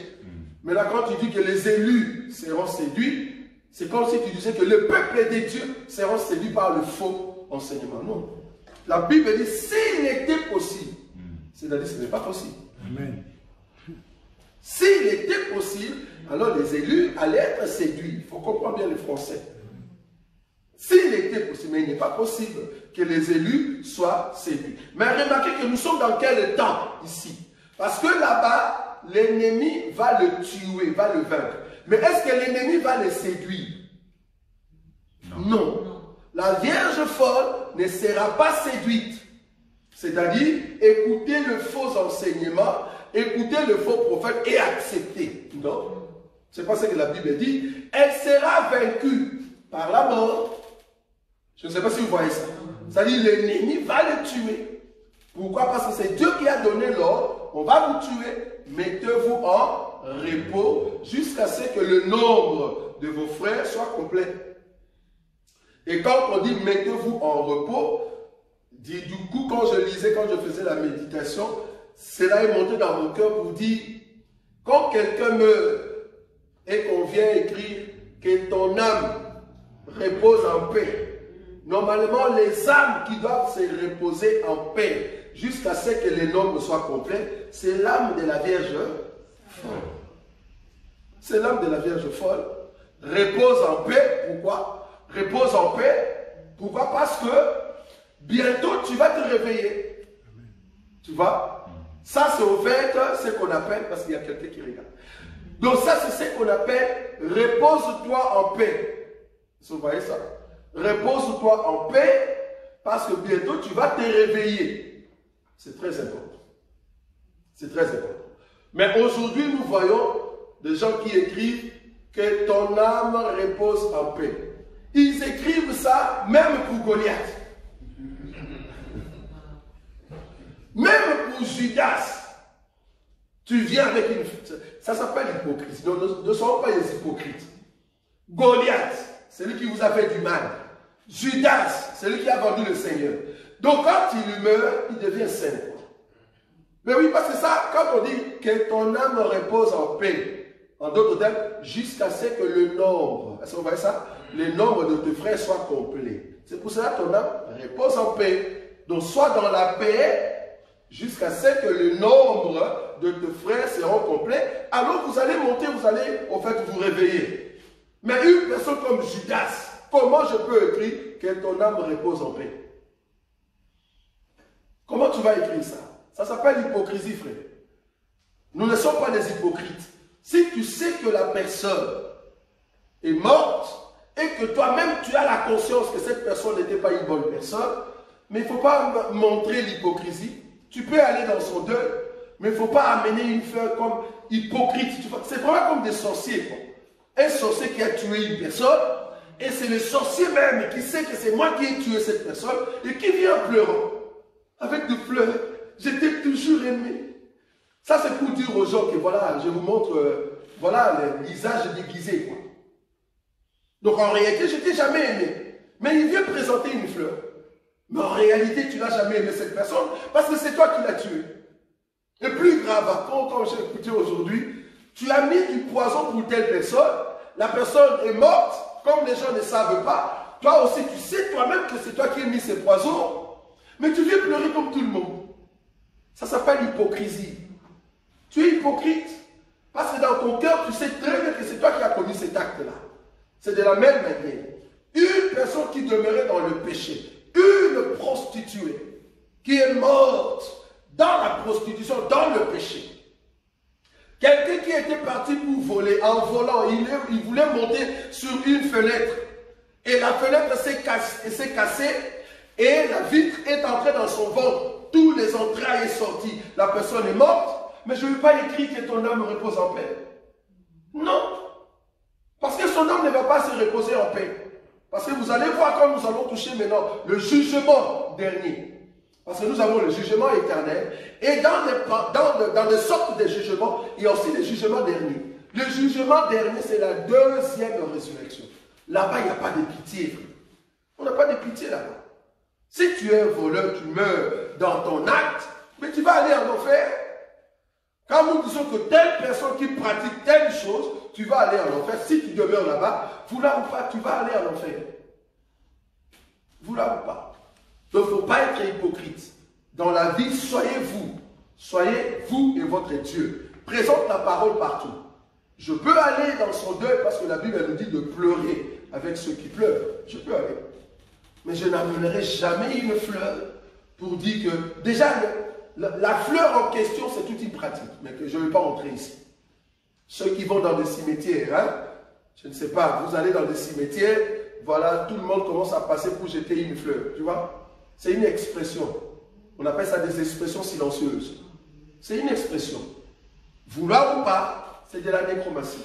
Mais là, quand tu dis que les élus seront séduits, c'est comme si tu disais que le peuple des dieux seront séduits par le faux enseignement. Non. La Bible dit, s'il était possible, c'est-à-dire que ce n'est pas possible. Amen. S'il était possible, alors les élus allaient être séduits. Il faut comprendre bien le français. S'il était possible, mais il n'est pas possible que les élus soient séduits. Mais remarquez que nous sommes dans quel temps ici? Parce que là-bas, l'ennemi va le tuer, va le vaincre. Mais est-ce que l'ennemi va le séduire? Non. La Vierge folle ne sera pas séduite. C'est-à-dire, écouter le faux enseignement, écouter le faux prophète et accepter. Non. C'est pas ce que la Bible dit. Elle sera vaincue par la mort. Je ne sais pas si vous voyez ça. C'est-à-dire, l'ennemi va le tuer. Pourquoi? Parce que c'est Dieu qui a donné l'ordre. On va vous tuer. Mettez-vous en repos jusqu'à ce que le nombre de vos frères soit complet. Et quand on dit mettez-vous en repos, du coup, quand je lisais, quand je faisais la méditation, cela est monté dans mon cœur pour dire, quand quelqu'un meurt et qu'on vient écrire que ton âme repose en paix, normalement, les âmes qui doivent se reposer en paix jusqu'à ce que les nombres soient complets, c'est l'âme de la Vierge folle. C'est l'âme de la Vierge folle. Repose en paix. Pourquoi? Repose en paix. Pourquoi? Parce que bientôt tu vas te réveiller. Tu vois? Ça, c'est au fait ce qu'on appelle, parce qu'il y a quelqu'un qui regarde. Donc ça, c'est ce qu'on appelle repose-toi en paix. Vous voyez ça? Repose-toi en paix, parce que bientôt tu vas te réveiller. C'est très important. C'est très important. Mais aujourd'hui, nous voyons des gens qui écrivent que ton âme repose en paix. Ils écrivent ça même pour Goliath. Même pour Judas. Tu viens avec une... Ça s'appelle l'hypocrisie. Ne soyons pas les hypocrites. Goliath, celui qui vous a fait du mal. Judas, celui qui a vendu le Seigneur. Donc quand il meurt, il devient saint. Mais oui, parce que ça, quand on dit que ton âme repose en paix, en d'autres termes, jusqu'à ce que le nombre, est-ce que vous voyez ça? Le nombre de tes frères soit complet. C'est pour cela que ton âme repose en paix. Donc sois dans la paix jusqu'à ce que le nombre de tes frères seront complets. Alors vous allez monter, vous allez au fait vous réveiller. Mais une personne comme Judas, comment je peux écrire que ton âme repose en paix? Comment tu vas écrire ça? Ça s'appelle l'hypocrisie, frère. Nous ne sommes pas des hypocrites. Si tu sais que la personne est morte et que toi-même tu as la conscience que cette personne n'était pas une bonne personne, mais il ne faut pas montrer l'hypocrisie. Tu peux aller dans son deuil, mais il ne faut pas amener une fleur comme hypocrite. C'est vraiment comme des sorciers, quoi. Un sorcier qui a tué une personne, et c'est le sorcier même qui sait que c'est moi qui ai tué cette personne, et qui vient pleurant, avec des pleurs. Je t'ai toujours aimé. Ça, c'est pour dire aux gens que voilà, je vous montre, voilà, le visage déguisé, quoi. Donc en réalité, je t'ai jamais aimé. Mais il vient présenter une fleur. Mais en réalité, tu n'as jamais aimé cette personne parce que c'est toi qui l'as tué. Et plus grave, quand j'ai écouté aujourd'hui, tu as mis du poison pour telle personne, la personne est morte, comme les gens ne savent pas, toi aussi tu sais toi-même que c'est toi qui as mis ces poisons, mais tu viens pleurer comme tout le monde. Ça s'appelle l'hypocrisie. Tu es hypocrite parce que dans ton cœur, tu sais très bien que c'est toi qui as commis cet acte-là. C'est de la même manière. Une personne qui demeurait dans le péché, une prostituée qui est morte dans la prostitution, dans le péché. Quelqu'un qui était parti pour voler, en volant, il voulait monter sur une fenêtre. Et la fenêtre s'est cassée et la vitre est entrée dans son ventre. Tous les entrailles sont sortis. La personne est morte, mais je ne veux pas écrire que ton âme repose en paix. Non. Parce que son âme ne va pas se reposer en paix. Parce que vous allez voir quand nous allons toucher maintenant le jugement dernier. Parce que nous avons le jugement éternel. Et dans des sortes de jugements, il y a aussi les jugements derniers. Le jugement dernier, c'est la deuxième résurrection. Là-bas, il n'y a pas de pitié. On n'a pas de pitié là-bas. Si tu es un voleur, tu meurs dans ton acte, mais tu vas aller en enfer. Quand nous disons que telle personne qui pratique telle chose, tu vas aller en enfer. Si tu demeures là-bas, vouloir ou pas, tu vas aller en enfer. Vouloir ou pas. Donc, il ne faut pas être hypocrite. Dans la vie, soyez vous et votre Dieu. Présente la parole partout. Je peux aller dans son deuil parce que la Bible nous dit de pleurer avec ceux qui pleurent. Je peux aller. Mais je n'amènerai jamais une fleur pour dire que... Déjà, la fleur en question, c'est toute une pratique. Mais que je ne vais pas entrer ici. Ceux qui vont dans des cimetières, hein, je ne sais pas, vous allez dans des cimetières, voilà, tout le monde commence à passer pour jeter une fleur. Tu vois? C'est une expression. On appelle ça des expressions silencieuses. C'est une expression. Vouloir ou pas, c'est de la nécromancie.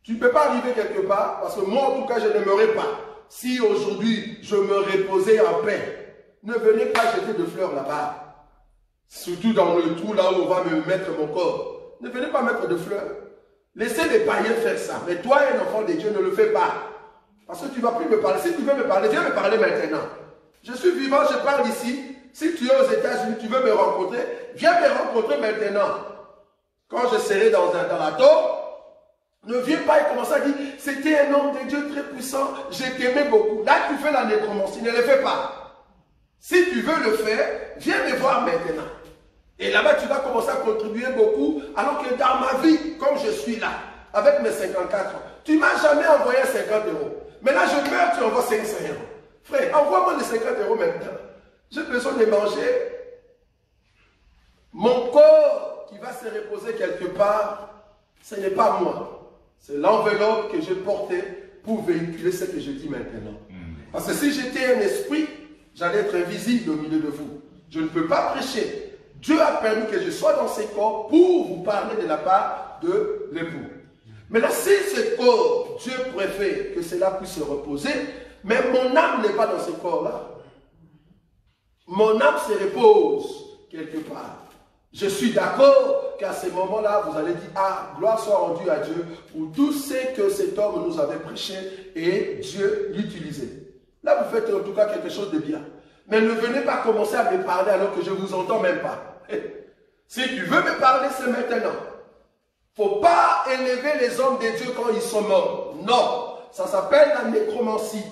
Tu ne peux pas arriver quelque part, parce que moi, en tout cas, je n'aimerais pas. Si aujourd'hui, je me reposais en paix, ne venez pas jeter de fleurs là-bas. Surtout dans le trou là où on va me mettre mon corps. Ne venez pas mettre de fleurs. Laissez les païens faire ça. Mais toi, un enfant de Dieu, ne le fais pas. Parce que tu ne vas plus me parler. Si tu veux me parler, viens me parler maintenant. Je suis vivant, je parle ici. Si tu es aux États-Unis, tu veux me rencontrer, viens me rencontrer maintenant. Quand je serai dans la tombe, ne viens pas et commence à dire, c'était un homme de Dieu très puissant, je t'aimais beaucoup. Là, tu fais la nécromancie, ne le fais pas. Si tu veux le faire, viens me voir maintenant. Et là-bas, tu vas commencer à contribuer beaucoup, alors que dans ma vie, comme je suis là, avec mes 54 ans, tu ne m'as jamais envoyé 50 €. Mais là, je meurs, tu envoies 500 €. Frère, envoie-moi les 50 € maintenant. J'ai besoin de manger. Mon corps qui va se reposer quelque part, ce n'est pas moi. C'est l'enveloppe que j'ai portée pour véhiculer ce que je dis maintenant. Parce que si j'étais un esprit, j'allais être invisible au milieu de vous. Je ne peux pas prêcher. Dieu a permis que je sois dans ces corps pour vous parler de la part de l'époux. Mais là, si ce corps, Dieu préfère que cela puisse se reposer, mais mon âme n'est pas dans ce corps-là. Mon âme se repose quelque part. Je suis d'accord qu'à ce moment-là, vous allez dire, ah, gloire soit rendue à Dieu pour tout ce que cet homme nous avait prêché et Dieu l'utilisait. Là, vous faites en tout cas quelque chose de bien. Mais ne venez pas commencer à me parler alors que je ne vous entends même pas. Si tu veux me parler, c'est maintenant. Il ne faut pas élever les hommes de Dieu quand ils sont morts. Non, ça s'appelle la nécromancie.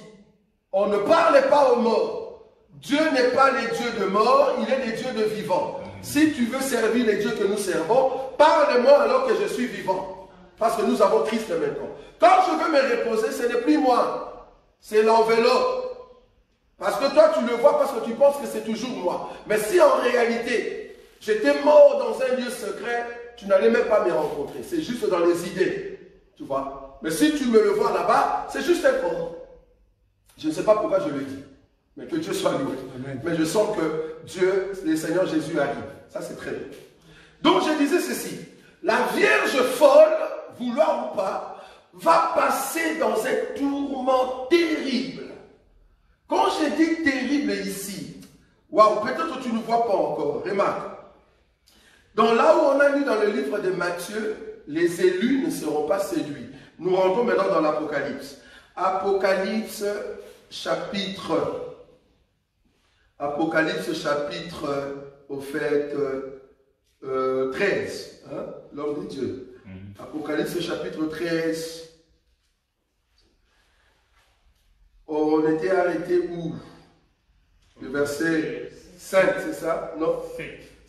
On ne parle pas aux morts. Dieu n'est pas les dieux de mort, il est les dieux de vivants. Si tu veux servir les dieux que nous servons, parle-moi alors que je suis vivant. Parce que nous avons Christ maintenant. Quand je veux me reposer, ce n'est plus moi. C'est l'enveloppe. Parce que toi, tu le vois parce que tu penses que c'est toujours moi. Mais si en réalité, j'étais mort dans un lieu secret, tu n'allais même pas me rencontrer. C'est juste dans les idées. Tu vois. Mais si tu me le vois là-bas, c'est juste un corps. Je ne sais pas pourquoi je le dis. Mais que Dieu soit loué. Mais je sens que Dieu, le Seigneur Jésus arrive. Ça, c'est très bien. Donc, je disais ceci. La Vierge folle, vouloir ou pas, va passer dans un tourment terrible. Quand je dis terrible ici, waouh, peut-être que tu ne vois pas encore. Remarque. Donc là où on a lu dans le livre de Matthieu, les élus ne seront pas séduits. Nous rentrons maintenant dans l'Apocalypse. Apocalypse chapitre, au fait, 13, hein, l'homme de Dieu. Apocalypse chapitre 13. On était arrêté où? Le verset 5, c'est ça? Non?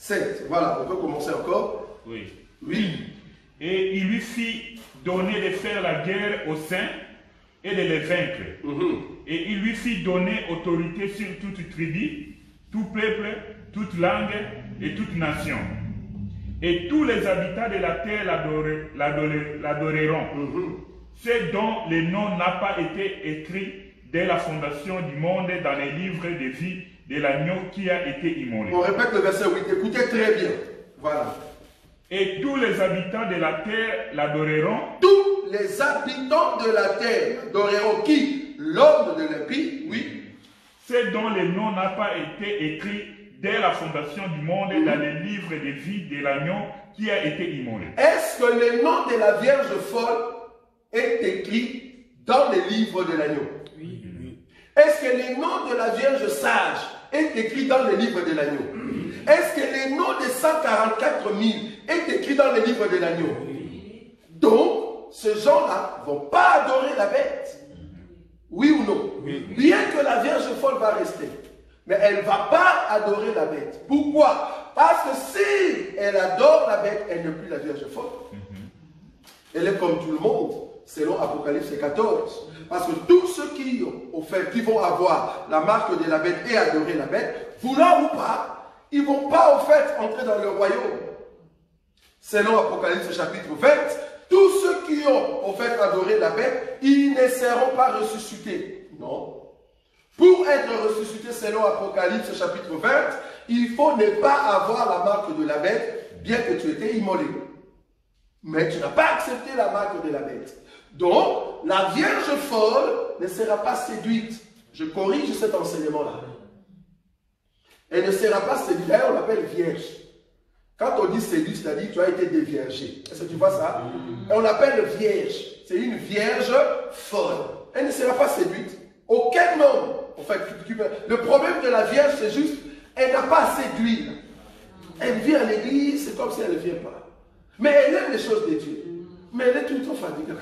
7. Voilà, on peut commencer encore. Oui. Oui. Et il lui fit donner de faire la guerre aux saints et de les vaincre. Et il lui fit donner autorité sur toute tribu, tout peuple, toute langue et toute nation. Et tous les habitants de la terre l'adoreront. Ce dont le nom n'a pas été écrit dès la fondation du monde dans les livres de vie de l'agneau qui a été immolé. On répète le verset 8, écoutez très bien. Voilà. Et tous les habitants de la terre l'adoreront. Tous les habitants de la terre adoreront qui? L'homme de l'impie, oui. Ce dont le nom n'a pas été écrit dès la fondation du monde dans les livres de vie de l'agneau qui a été immolé. Est-ce que le nom de la Vierge folle est écrit dans les livres de l'agneau? Oui. Est-ce que le nom de la Vierge sage est écrit dans les livres de l'agneau? Est-ce que le nom des 144 000 est écrit dans les livres de l'agneau? Donc, ces gens-là ne vont pas adorer la bête. Oui ou non? Bien que la Vierge folle va rester, mais elle ne va pas adorer la bête. Pourquoi? Parce que si elle adore la bête, elle n'est plus la Vierge folle. Elle est comme tout le monde, selon Apocalypse 14. Parce que tous ceux qui vont avoir la marque de la bête et adorer la bête, voulant ou pas, ils ne vont pas au fait entrer dans le royaume. Selon Apocalypse chapitre 20, tous ceux qui ont au fait adoré la bête, ils ne seront pas ressuscités. Non. Pour être ressuscité selon Apocalypse chapitre 20, il faut ne pas avoir la marque de la bête, bien que tu étais immolé. Mais tu n'as pas accepté la marque de la bête. Donc, la Vierge folle ne sera pas séduite. Je corrige cet enseignement-là. Elle ne sera pas séduite. D'ailleurs, on l'appelle vierge. Quand on dit séduite, c'est-à-dire tu as été déviergé. Est-ce que tu vois ça? Et on l'appelle vierge. C'est une vierge folle. Elle ne sera pas séduite. Aucun homme. En fait, le problème de la vierge, c'est juste, elle n'a pas assez d'huile. Elle vient à l'église, c'est comme si elle ne vient pas. Mais elle aime les choses de Dieu. Mais elle est tout le temps fatiguée.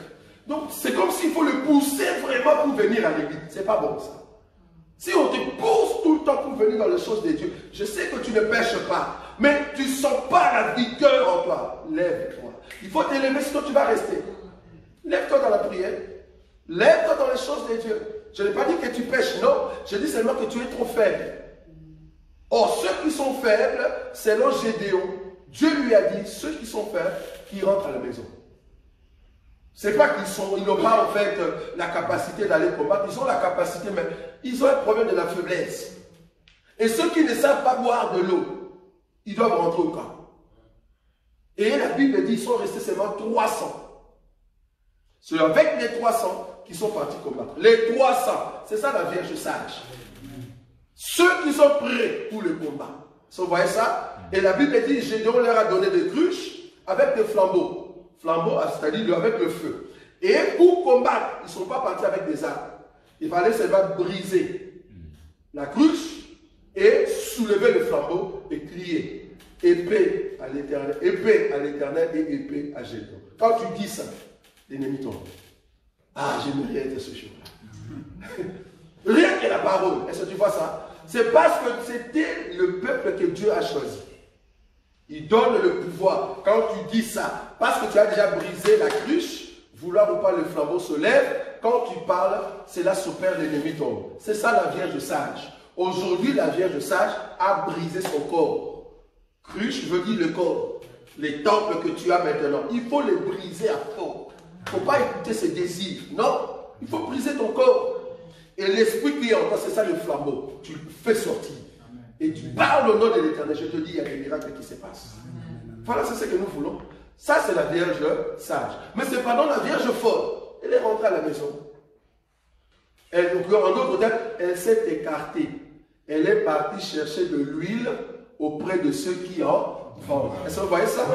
Donc, c'est comme s'il faut le pousser vraiment pour venir à l'église. C'est pas bon, ça. Si on te pousse tout le temps pour venir dans les choses de Dieu, je sais que tu ne pêches pas, mais tu ne sens pas la vigueur en toi. Lève-toi. Il faut t'élever, sinon tu vas rester. Lève-toi dans la prière. Lève-toi dans les choses de Dieu. Je n'ai pas dit que tu pêches, non. Je dis seulement que tu es trop faible. Or, ceux qui sont faibles, selon Gédéon, Dieu lui a dit, ceux qui sont faibles, qui rentrent à la maison. Ce n'est pas qu'ils n'ont pas en fait la capacité d'aller combattre, ils ont la capacité, mais ils ont un problème de la faiblesse. Et ceux qui ne savent pas boire de l'eau, ils doivent rentrer au camp. Et la Bible dit, ils sont restés seulement 300. C'est avec les 300 qui sont partis combattre. Les 300, c'est ça la Vierge sage. Ceux qui sont prêts pour le combat. Vous voyez ça? Et la Bible dit, Gédéon leur a donné des cruches avec des flambeaux. Flambeau, c'est-à-dire avec le feu. Et pour combattre, ils ne sont pas partis avec des armes. Il fallait seulement briser la cruche et soulever le flambeau et crier épée à l'Éternel et épée à Gédéon. Quand tu dis ça, l'ennemi tombe. Ah, j'aimerais être ce jour-là. Rien que la parole. Est-ce que tu vois ça? C'est parce que c'était le peuple que Dieu a choisi. Il donne le pouvoir. Quand tu dis ça, parce que tu as déjà brisé la cruche, vouloir ou pas le flambeau se lève, quand tu parles, cela s'opère, l'ennemi tombe. C'est ça la Vierge sage. Aujourd'hui, la Vierge sage a brisé son corps. Cruche veut dire le corps. Les temples que tu as maintenant, il faut les briser à fond. Il ne faut pas écouter ses désirs. Non, il faut briser ton corps. Et l'esprit qui est en toi, c'est ça le flambeau. Tu le fais sortir. Et tu parles au nom de l'Éternel. Je te dis, il y a des miracles qui se passent. Voilà, c'est ce que nous voulons. Ça, c'est la Vierge sage. Mais cependant, la Vierge folle, elle est rentrée à la maison. En d'autres termes, elle s'est écartée. Elle est partie chercher de l'huile auprès de ceux qui ont Est-ce que vous voyez ça?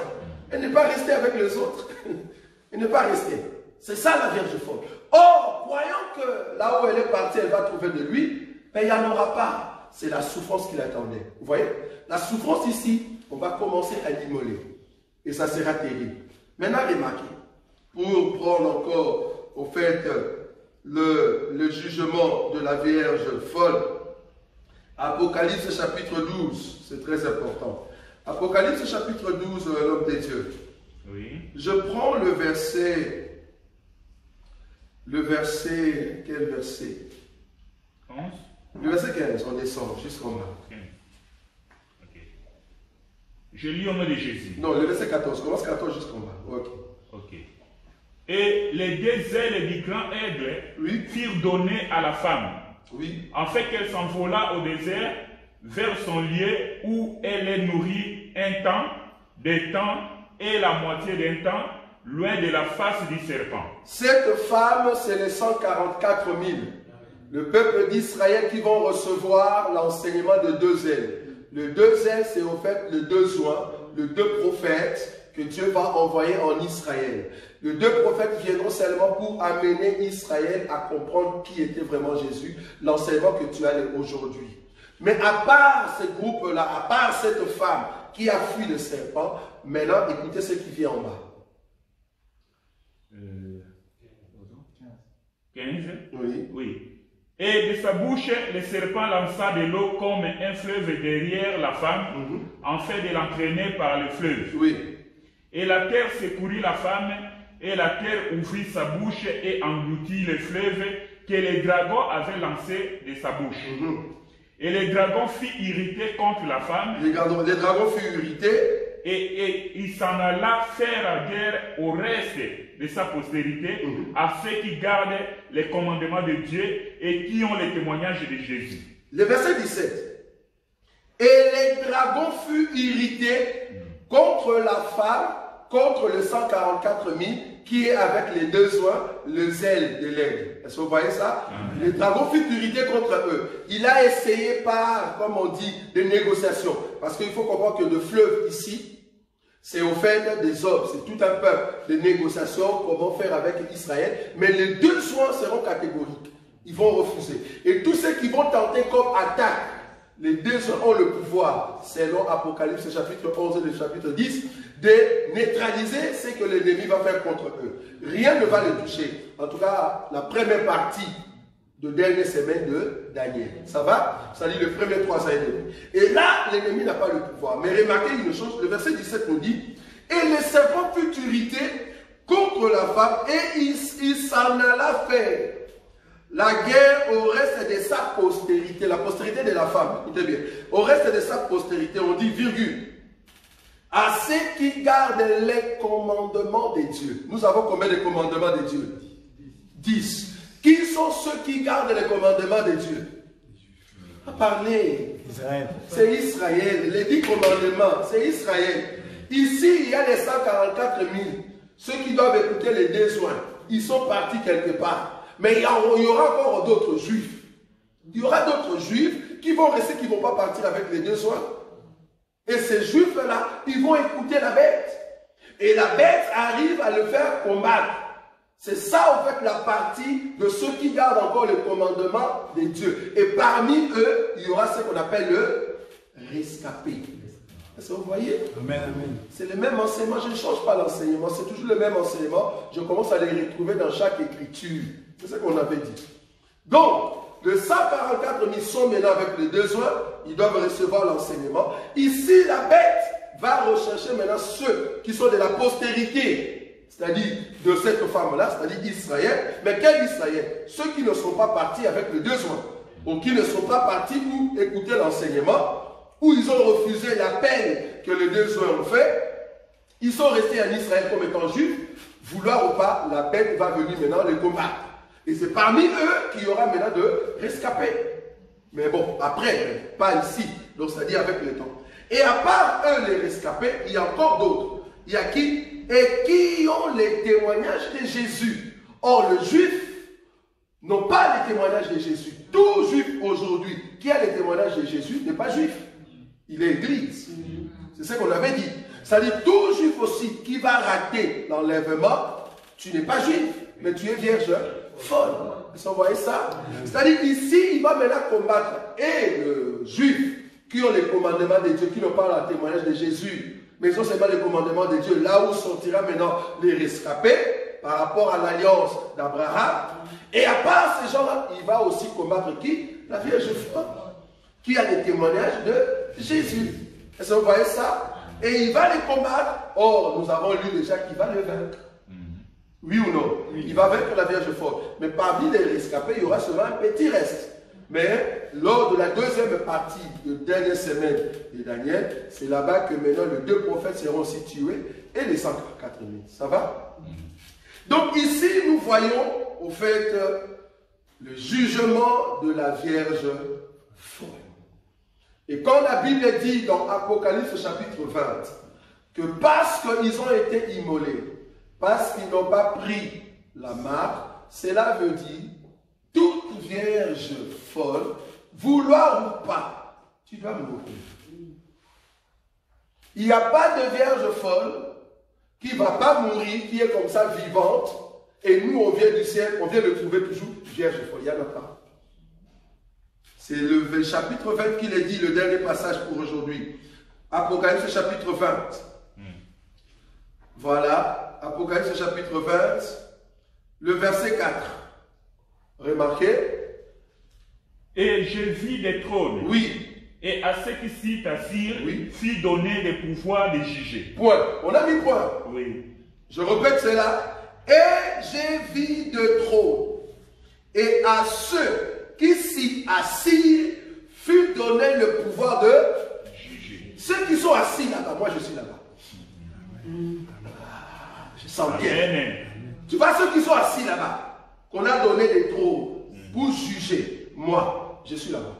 Elle n'est pas restée avec les autres. Elle n'est pas restée. C'est ça la Vierge folle. Or, croyant que là où elle est partie, elle va trouver de lui, mais il n'y en aura pas. C'est la souffrance qui l'attendait. Vous voyez? La souffrance ici, on va commencer à l'immoler. Et ça sera terrible. Maintenant, remarquez, pour prendre encore au fait le jugement de la Vierge folle, Apocalypse chapitre 12, c'est très important. Apocalypse chapitre 12, l'homme des dieux. Oui. Je prends le verset, quel verset? 11. Le verset 15, on descend jusqu'en bas. 15. Ok. Je lis au nom de Jésus. Non, le verset 14, commence 14 jusqu'en bas. Ok. Ok. Et les deux ailes du grand aigle Oui. furent données à la femme, Oui. en fait qu'elle s'envola au désert vers son lieu où elle est nourrie un temps, des temps et la moitié d'un temps, loin de la face du serpent. Cette femme, c'est les 144 000. Le peuple d'Israël qui vont recevoir l'enseignement de deux ailes. Le deux ailes, c'est au fait le deux oins, les deux prophètes que Dieu va envoyer en Israël. Les deux prophètes viendront seulement pour amener Israël à comprendre qui était vraiment Jésus, l'enseignement que tu as aujourd'hui. Mais à part ce groupe-là, à part cette femme qui a fui le serpent, maintenant écoutez ce qui vient en bas. 15. Oui. Oui. Et de sa bouche, le serpent lança de l'eau comme un fleuve derrière la femme, en fait de l'entraîner par le fleuve. Oui. Et la terre secourit la femme, et la terre ouvrit sa bouche et engloutit le fleuve que le dragon avait lancé de sa bouche. Et le dragon fut irrité contre la femme. Les dragons furent irrités. Et il s'en alla faire guerre au reste de sa postérité, à ceux qui gardent les commandements de Dieu et qui ont le témoignage de Jésus. Le verset 17. Et les dragons furent irrités contre la femme, contre le 144 000 qui est avec les deux oins, les ailes de l'aigle. Est-ce que vous voyez ça? Les dragons furent irrités contre eux. Il a essayé par, comme on dit, des négociations. Parce qu'il faut comprendre que le fleuve ici, c'est au fait des hommes, c'est tout un peuple de négociations, comment faire avec Israël. Mais les deux oins seront catégoriques. Ils vont refuser. Et tous ceux qui vont tenter comme attaque, les deux oins ont le pouvoir, selon Apocalypse chapitre 11 et le chapitre 10, de neutraliser ce que l'ennemi va faire contre eux. Rien ne va les toucher. En tout cas, la première partie de dernière semaine de Daniel. Ça va? Ça dit le premier 3 ans et demi. Et là, l'ennemi n'a pas le pouvoir. Mais remarquez une chose, le verset 17 nous dit, et le serpent fut irrité contre la femme et il s'en alla faire la guerre au reste de sa postérité, la postérité de la femme. Écoutez bien. Au reste de sa postérité, on dit virgule. À ceux qui gardent les commandements de Dieu. Nous avons combien de commandements de Dieu? 10. Qui sont ceux qui gardent les commandements de Dieu? À parler. C'est Israël. Les 10 commandements, c'est Israël. Ici, il y a les 144 000. Ceux qui doivent écouter les deux oins. Ils sont partis quelque part. Mais il y aura encore d'autres juifs. Il y aura d'autres juifs qui vont rester, qui ne vont pas partir avec les deux oins. Et ces juifs-là, ils vont écouter la bête. Et la bête arrive à le faire combattre. C'est ça, en fait, la partie de ceux qui gardent encore le commandement de Dieu. Et parmi eux, il y aura ce qu'on appelle le rescapé. Est-ce que vous voyez? Amen, amen. C'est le même enseignement. Je ne change pas l'enseignement. C'est toujours le même enseignement. Je commence à les retrouver dans chaque écriture. C'est ce qu'on avait dit. Donc, les 144 000 sont maintenant avec les deux oins. Ils doivent recevoir l'enseignement. Ici, la bête va rechercher maintenant ceux qui sont de la postérité, c'est-à-dire de cette femme-là, c'est-à-dire Israël. Mais quel Israël? Ceux qui ne sont pas partis avec les deux oins, ou qui ne sont pas partis pour écouter l'enseignement, ou ils ont refusé l'appel que les deux oins ont fait. Ils sont restés en Israël comme étant juifs. Vouloir ou pas, la bête va venir maintenant les combattre. Et c'est parmi eux qu'il y aura maintenant de rescapés. Mais bon, après, pas ici. Donc, c'est-à-dire avec le temps. Et à part eux, les rescapés, il y a encore d'autres. Il y a qui? Et qui ont les témoignages de Jésus. Or, le juif n'ont pas les témoignages de Jésus. Tout juif aujourd'hui qui a les témoignages de Jésus n'est pas juif. il est église. C'est ce qu'on avait dit. C'est-à-dire, tout juif aussi qui va rater l'enlèvement, tu n'es pas juif, mais tu es vierge folle. Vous voyez ça? C'est-à-dire, ici, il va maintenant combattre et le juif qui ont les commandements de Dieu, qui n'ont pas le témoignage de Jésus, mais ils ont seulement les commandements de Dieu, là où sortira maintenant les rescapés par rapport à l'alliance d'Abraham. Et à part ces gens-là, il va aussi combattre qui? La Vierge folle, qui a les témoignages de Jésus. Est-ce que vous voyez ça? Et il va les combattre. Or, nous avons lu déjà qu'il va les vaincre. Oui ou non? Oui. Il va vaincre la Vierge folle. Mais parmi les rescapés, il y aura seulement un petit reste. Mais lors de la deuxième partie de dernière semaine de Daniel, c'est là-bas que maintenant les deux prophètes seront situés et les 144 000. Ça va? Donc ici, nous voyons au fait le jugement de la Vierge folle. Et quand la Bible dit dans Apocalypse chapitre 20 que parce qu'ils ont été immolés, parce qu'ils n'ont pas pris la marque, cela veut dire toute vierge folle, vouloir ou pas, tu dois mourir. Il n'y a pas de vierge folle qui ne va pas mourir, qui est comme ça vivante, et nous on vient du ciel, on vient de trouver toujours vierge folle. Il n'y en a pas. C'est le chapitre 20 qui est dit, le dernier passage pour aujourd'hui. Apocalypse chapitre 20. Voilà, Apocalypse chapitre 20, le verset 4. Remarquez. Et je vis des trônes. Oui. Et à ceux qui s'y assirent, oui, fut donné le pouvoir de juger. Point. On a mis point. Oui. Je répète cela. Et j'ai vu de trônes. Et à ceux qui s'y assirent, fut donné le pouvoir de juger. Ceux qui sont assis là-bas, moi je suis là-bas. Je sens bien. Amen. Tu vois ceux qui sont assis là-bas, qu'on a donné des trônes pour juger. Moi, je suis là-bas.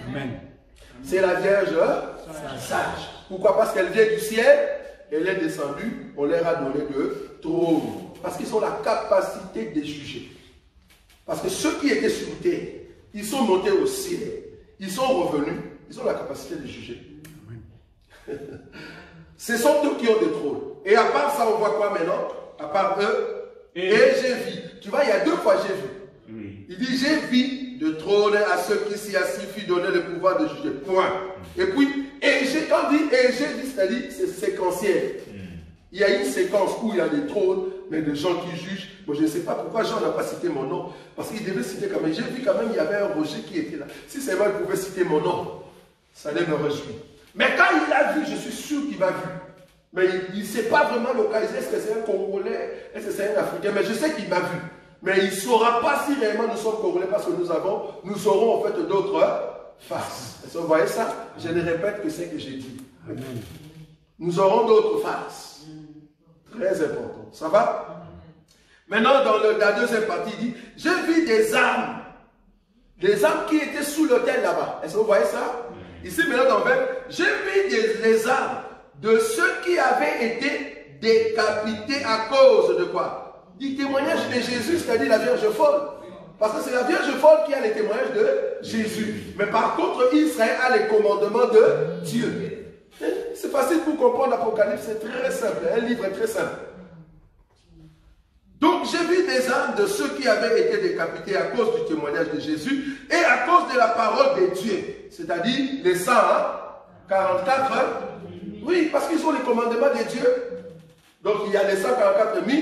Amen. C'est la Vierge sage. Pourquoi? Parce qu'elle vient du ciel, elle est descendue, on leur a donné de trônes. Parce qu'ils ont la capacité de juger. Parce que ceux qui étaient sur terre, ils sont montés au ciel, ils sont revenus, ils ont la capacité de juger. Ce sont eux qui ont des trônes. Et à part ça, on voit quoi maintenant? À part eux, et j'ai vu. Tu vois, il y a deux fois j'ai vu. Oui. Il dit, j'ai vu de trône à ceux qui s'y assis, fut donné le pouvoir de juger. Point. Et puis, et j'ai dit, c'est-à-dire, c'est séquentiel. Il y a une séquence où il y a des trônes, mais des gens qui jugent. Moi, je ne sais pas pourquoi Jean n'a pas cité mon nom. Parce qu'il devait citer quand même. J'ai vu quand même, il y avait un Roger qui était là. Si seulement il pouvait citer mon nom, ça allait me réjouir. Mais quand il l'a vu, je suis sûr qu'il m'a vu. Mais il ne sait pas vraiment localiser. Est-ce que c'est un Congolais? Est-ce que c'est un Africain? Mais je sais qu'il m'a vu. Mais il ne saura pas si réellement nous sommes Congolais parce que nous aurons en fait d'autres faces. Est-ce que vous voyez ça? Je ne répète que ce que j'ai dit. Amen. Nous aurons d'autres faces. Très important. Ça va? Maintenant, dans la deuxième partie, il dit, j'ai vu des âmes. Des âmes qui étaient sous l'autel là-bas. Est-ce que vous voyez ça? Ici, maintenant, dans le verbe, j'ai vu des âmes de ceux qui avaient été décapités à cause de quoi? Du témoignage de Jésus, c'est-à-dire la Vierge folle. Parce que c'est la Vierge folle qui a les témoignages de Jésus. Mais par contre, Israël a les commandements de Dieu. C'est facile pour comprendre l'Apocalypse, c'est très simple, un livre très simple. Donc j'ai vu des âmes de ceux qui avaient été décapités à cause du témoignage de Jésus et à cause de la parole de Dieu. C'est-à-dire les 144. Oui, parce qu'ils ont les commandements de Dieu. Donc il y a les 144 000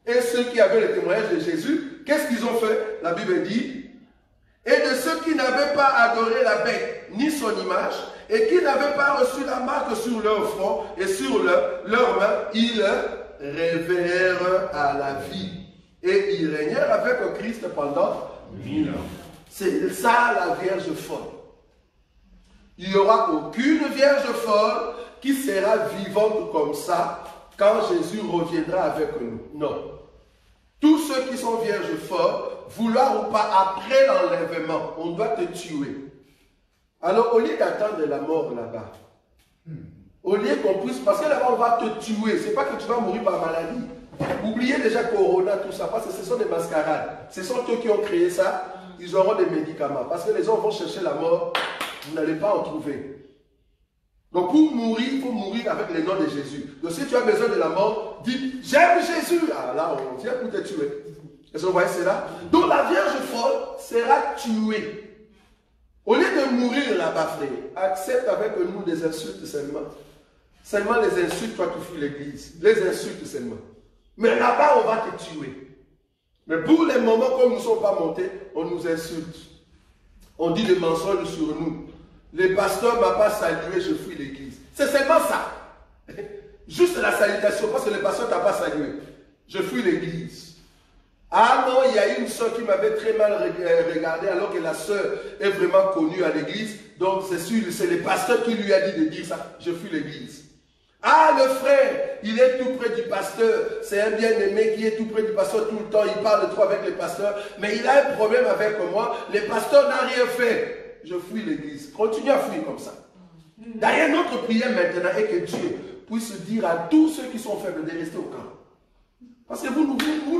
et ceux qui avaient le témoignage de Jésus. Qu'est-ce qu'ils ont fait? La Bible dit, et de ceux qui n'avaient pas adoré la bête ni son image et qui n'avaient pas reçu la marque sur leur front et sur leurs mains, ils réveillèrent à la vie et ils régnèrent avec le Christ pendant 1000 ans. C'est ça la Vierge folle. Il n'y aura aucune Vierge folle qui sera vivante comme ça quand Jésus reviendra avec nous. Non. Tous ceux qui sont vierges folles, vouloir ou pas, après l'enlèvement, on doit te tuer. Alors, au lieu d'attendre la mort là-bas, au lieu qu'on puisse, parce que là-bas, on va te tuer. Ce n'est pas que tu vas mourir par maladie. Oubliez déjà Corona, tout ça, parce que ce sont des mascarades. Ce sont eux qui ont créé ça. Ils auront des médicaments. Parce que les gens vont chercher la mort, vous n'allez pas en trouver. Donc pour mourir, il faut mourir avec le nom de Jésus. Donc si tu as besoin de la mort, dis j'aime Jésus. Ah là, on vient pour te tuer. Est-ce que vous voyez cela? Donc la Vierge folle sera tuée. Au lieu de mourir là-bas, frère, accepte avec nous des insultes seulement. Seulement les insultes, toi tu fuis l'église. Les insultes seulement. Mais là-bas, on va te tuer. Mais pour les moments, comme nous ne sommes pas montés, on nous insulte. On dit des mensonges sur nous. Le pasteur ne m'a pas salué, je fuis l'église. C'est seulement ça. Juste la salutation, parce que le pasteur ne t'a pas salué. Je fuis l'église. Ah non, il y a une soeur qui m'avait très mal regardé alors que la soeur est vraiment connue à l'église. Donc c'est sûr, c'est le pasteur qui lui a dit de dire ça. Je fuis l'église. Ah, le frère, il est tout près du pasteur. C'est un bien-aimé qui est tout près du pasteur tout le temps. Il parle trop avec le pasteur. Mais il a un problème avec moi. Le pasteur n'a rien fait. Je fuis l'église. Continue à fuir comme ça. D'ailleurs, notre prière maintenant est que Dieu puisse dire à tous ceux qui sont faibles de rester au camp. Parce que vous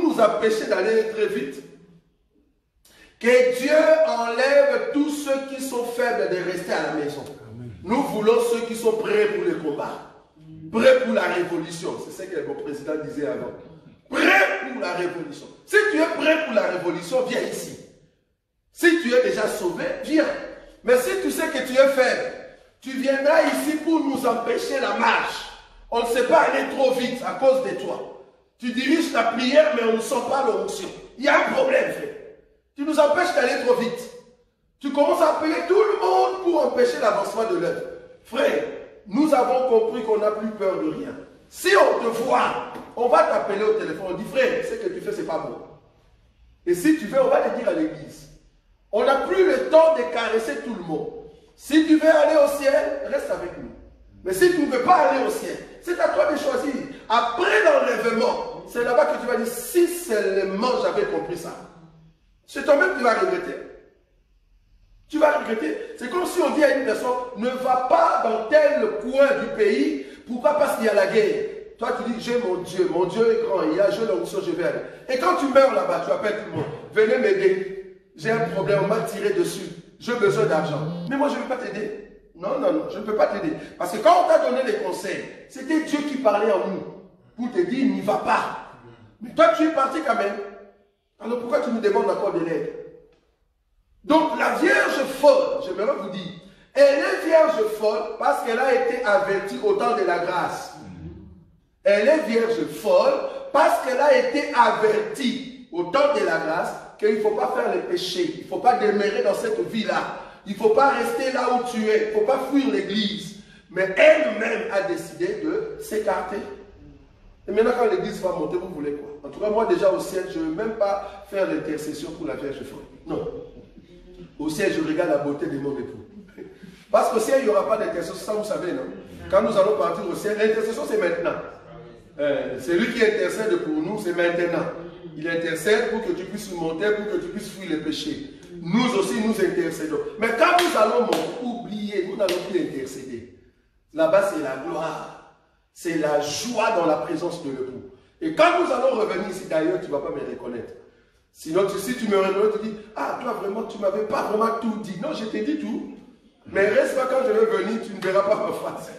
nous empêchez d'aller très vite. Que Dieu enlève tous ceux qui sont faibles de rester à la maison. Amen. Nous voulons ceux qui sont prêts pour le combat. Prêt pour la révolution. C'est ce que mon président disait avant. Prêt pour la révolution. Si tu es prêt pour la révolution, viens ici. Si tu es déjà sauvé, viens. Mais si tu sais que tu es faible, tu viendras ici pour nous empêcher la marche. On ne sait pas aller trop vite à cause de toi. Tu diriges ta prière, mais on ne sent pas l'onction. Il y a un problème, frère. Tu nous empêches d'aller trop vite. Tu commences à appeler tout le monde pour empêcher l'avancement de l'œuvre. Frère, nous avons compris qu'on n'a plus peur de rien. Si on te voit, on va t'appeler au téléphone. On dit, frère, ce que tu fais, ce n'est pas bon. Et si tu veux, on va te dire à l'église. On n'a plus le temps de caresser tout le monde. Si tu veux aller au ciel, reste avec nous. Mais si tu ne veux pas aller au ciel, c'est à toi de choisir. Après l'enlèvement, c'est là-bas que tu vas dire, si seulement j'avais compris ça. C'est toi-même qui vas regretter. Tu vas regretter. C'est comme si on dit à une personne, ne va pas dans tel coin du pays. Pourquoi? Parce qu'il y a la guerre. Toi, tu dis, j'ai mon Dieu est grand, il y a je l'onction, je vais aller. Et quand tu meurs là-bas, tu appelles tout le monde. Venez m'aider. J'ai un problème, on m'a tiré dessus. J'ai besoin d'argent. Mais moi, je ne veux pas t'aider. Non, non, non, je ne peux pas t'aider. Parce que quand on t'a donné les conseils, c'était Dieu qui parlait en nous. Pour te dire, n'y va pas. Mais toi, tu es parti quand même. Alors pourquoi tu nous demandes encore de l'aide? Donc la Vierge folle, j'aimerais vous dire, elle est Vierge folle parce qu'elle a été avertie au temps de la grâce. Elle est Vierge folle parce qu'elle a été avertie au temps de la grâce qu'il ne faut pas faire les péchés, il ne faut pas demeurer dans cette vie-là, il ne faut pas rester là où tu es, il ne faut pas fuir l'église. Mais elle-même a décidé de s'écarter. Et maintenant, quand l'église va monter, vous voulez quoi? En tout cas, moi déjà au ciel, je ne veux même pas faire l'intercession pour la Vierge folle. Non. Au ciel, je regarde la beauté de mon époux. Parce qu'au ciel, il n'y aura pas d'intercession, ça vous savez, non? Quand nous allons partir au ciel, l'intercession c'est maintenant. C'est lui qui intercède pour nous, c'est maintenant. Il intercède pour que tu puisses monter, pour que tu puisses fuir les péchés. Nous aussi, nous intercédons. Mais quand nous allons oublier, nous n'allons plus intercéder. Là-bas, c'est la gloire. C'est la joie dans la présence de l'époux. Et quand nous allons revenir ici, d'ailleurs, tu ne vas pas me reconnaître. Sinon, si tu me reconnais, tu dis, ah, toi vraiment, tu ne m'avais pas vraiment tout dit. Non, je t'ai dit tout. Mais reste pas quand je vais venir, tu ne verras pas ma face.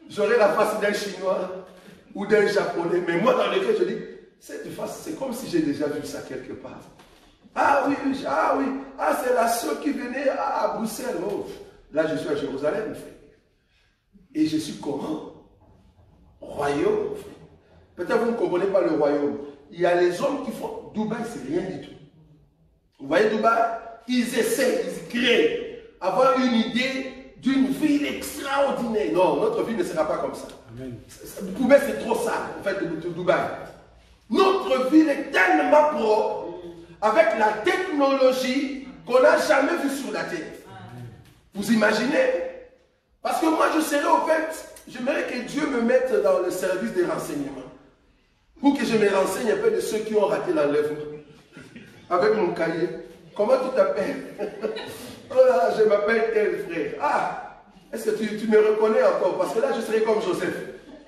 J'aurai la face d'un Chinois ou d'un Japonais. Mais moi, dans les cas, je dis, cette face, c'est comme si j'ai déjà vu ça quelque part. Ah oui, ah oui, ah c'est la soeur qui venait à Bruxelles. Oh, là, je suis à Jérusalem, frère. Et je suis comment? Royaume, frère. Peut-être vous ne comprenez pas le royaume. Il y a les hommes qui font. Dubaï, c'est rien du tout. Vous voyez Dubaï? Ils essaient, ils créent, avoir une idée d'une ville extraordinaire. Non, notre ville ne sera pas comme ça. Dubaï, c'est trop sale, en fait, de Dubaï. Notre ville est tellement propre, avec la technologie qu'on n'a jamais vue sur la terre. Vous imaginez? Parce que moi, je serais au fait, j'aimerais que Dieu me mette dans le service des renseignements. Pour que je me renseigne un peu de ceux qui ont raté l'enlèvement. Avec mon cahier. Comment tu t'appelles? Oh là, je m'appelle tel frère. Ah, est-ce que tu me reconnais encore? Parce que là, je serai comme Joseph.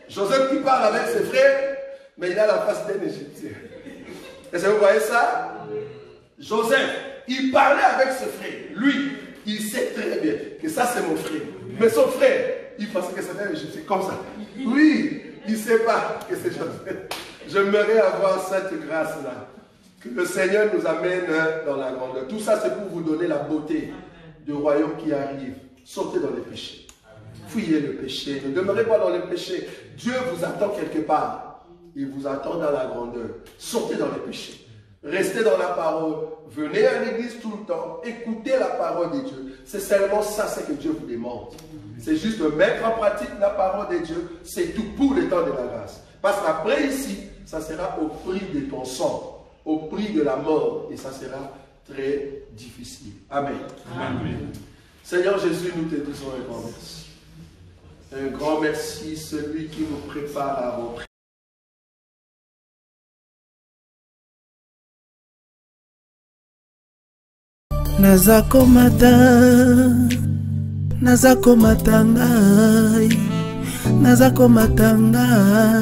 Joseph qui parle avec ses frères, mais il a la face d'un Égyptien. Est-ce que vous voyez ça? Joseph, il parlait avec ses frères. Lui, il sait très bien que ça, c'est mon frère. Mais son frère, il pensait que c'était c'est comme ça. Oui, il ne sait pas que c'est chose. J'aimerais avoir cette grâce-là. Que le Seigneur nous amène dans la grandeur. Tout ça, c'est pour vous donner la beauté du royaume qui arrive. Sortez dans les péchés. Fuyez le péché. Ne demeurez pas dans le péché. Dieu vous attend quelque part. Il vous attend dans la grandeur. Sortez dans les péchés. Restez dans la parole. Venez à l'église tout le temps. Écoutez la parole de Dieu. C'est seulement ça, c'est que Dieu vous demande. C'est juste de mettre en pratique la parole de Dieu. C'est tout pour le temps de la grâce. Parce qu'après ici, ça sera au prix de ton sang. Au prix de la mort. Et ça sera très difficile. Amen. Amen. Seigneur Jésus, nous te disons un grand merci. Un grand merci, celui qui nous prépare à rentrer. Nazako matangai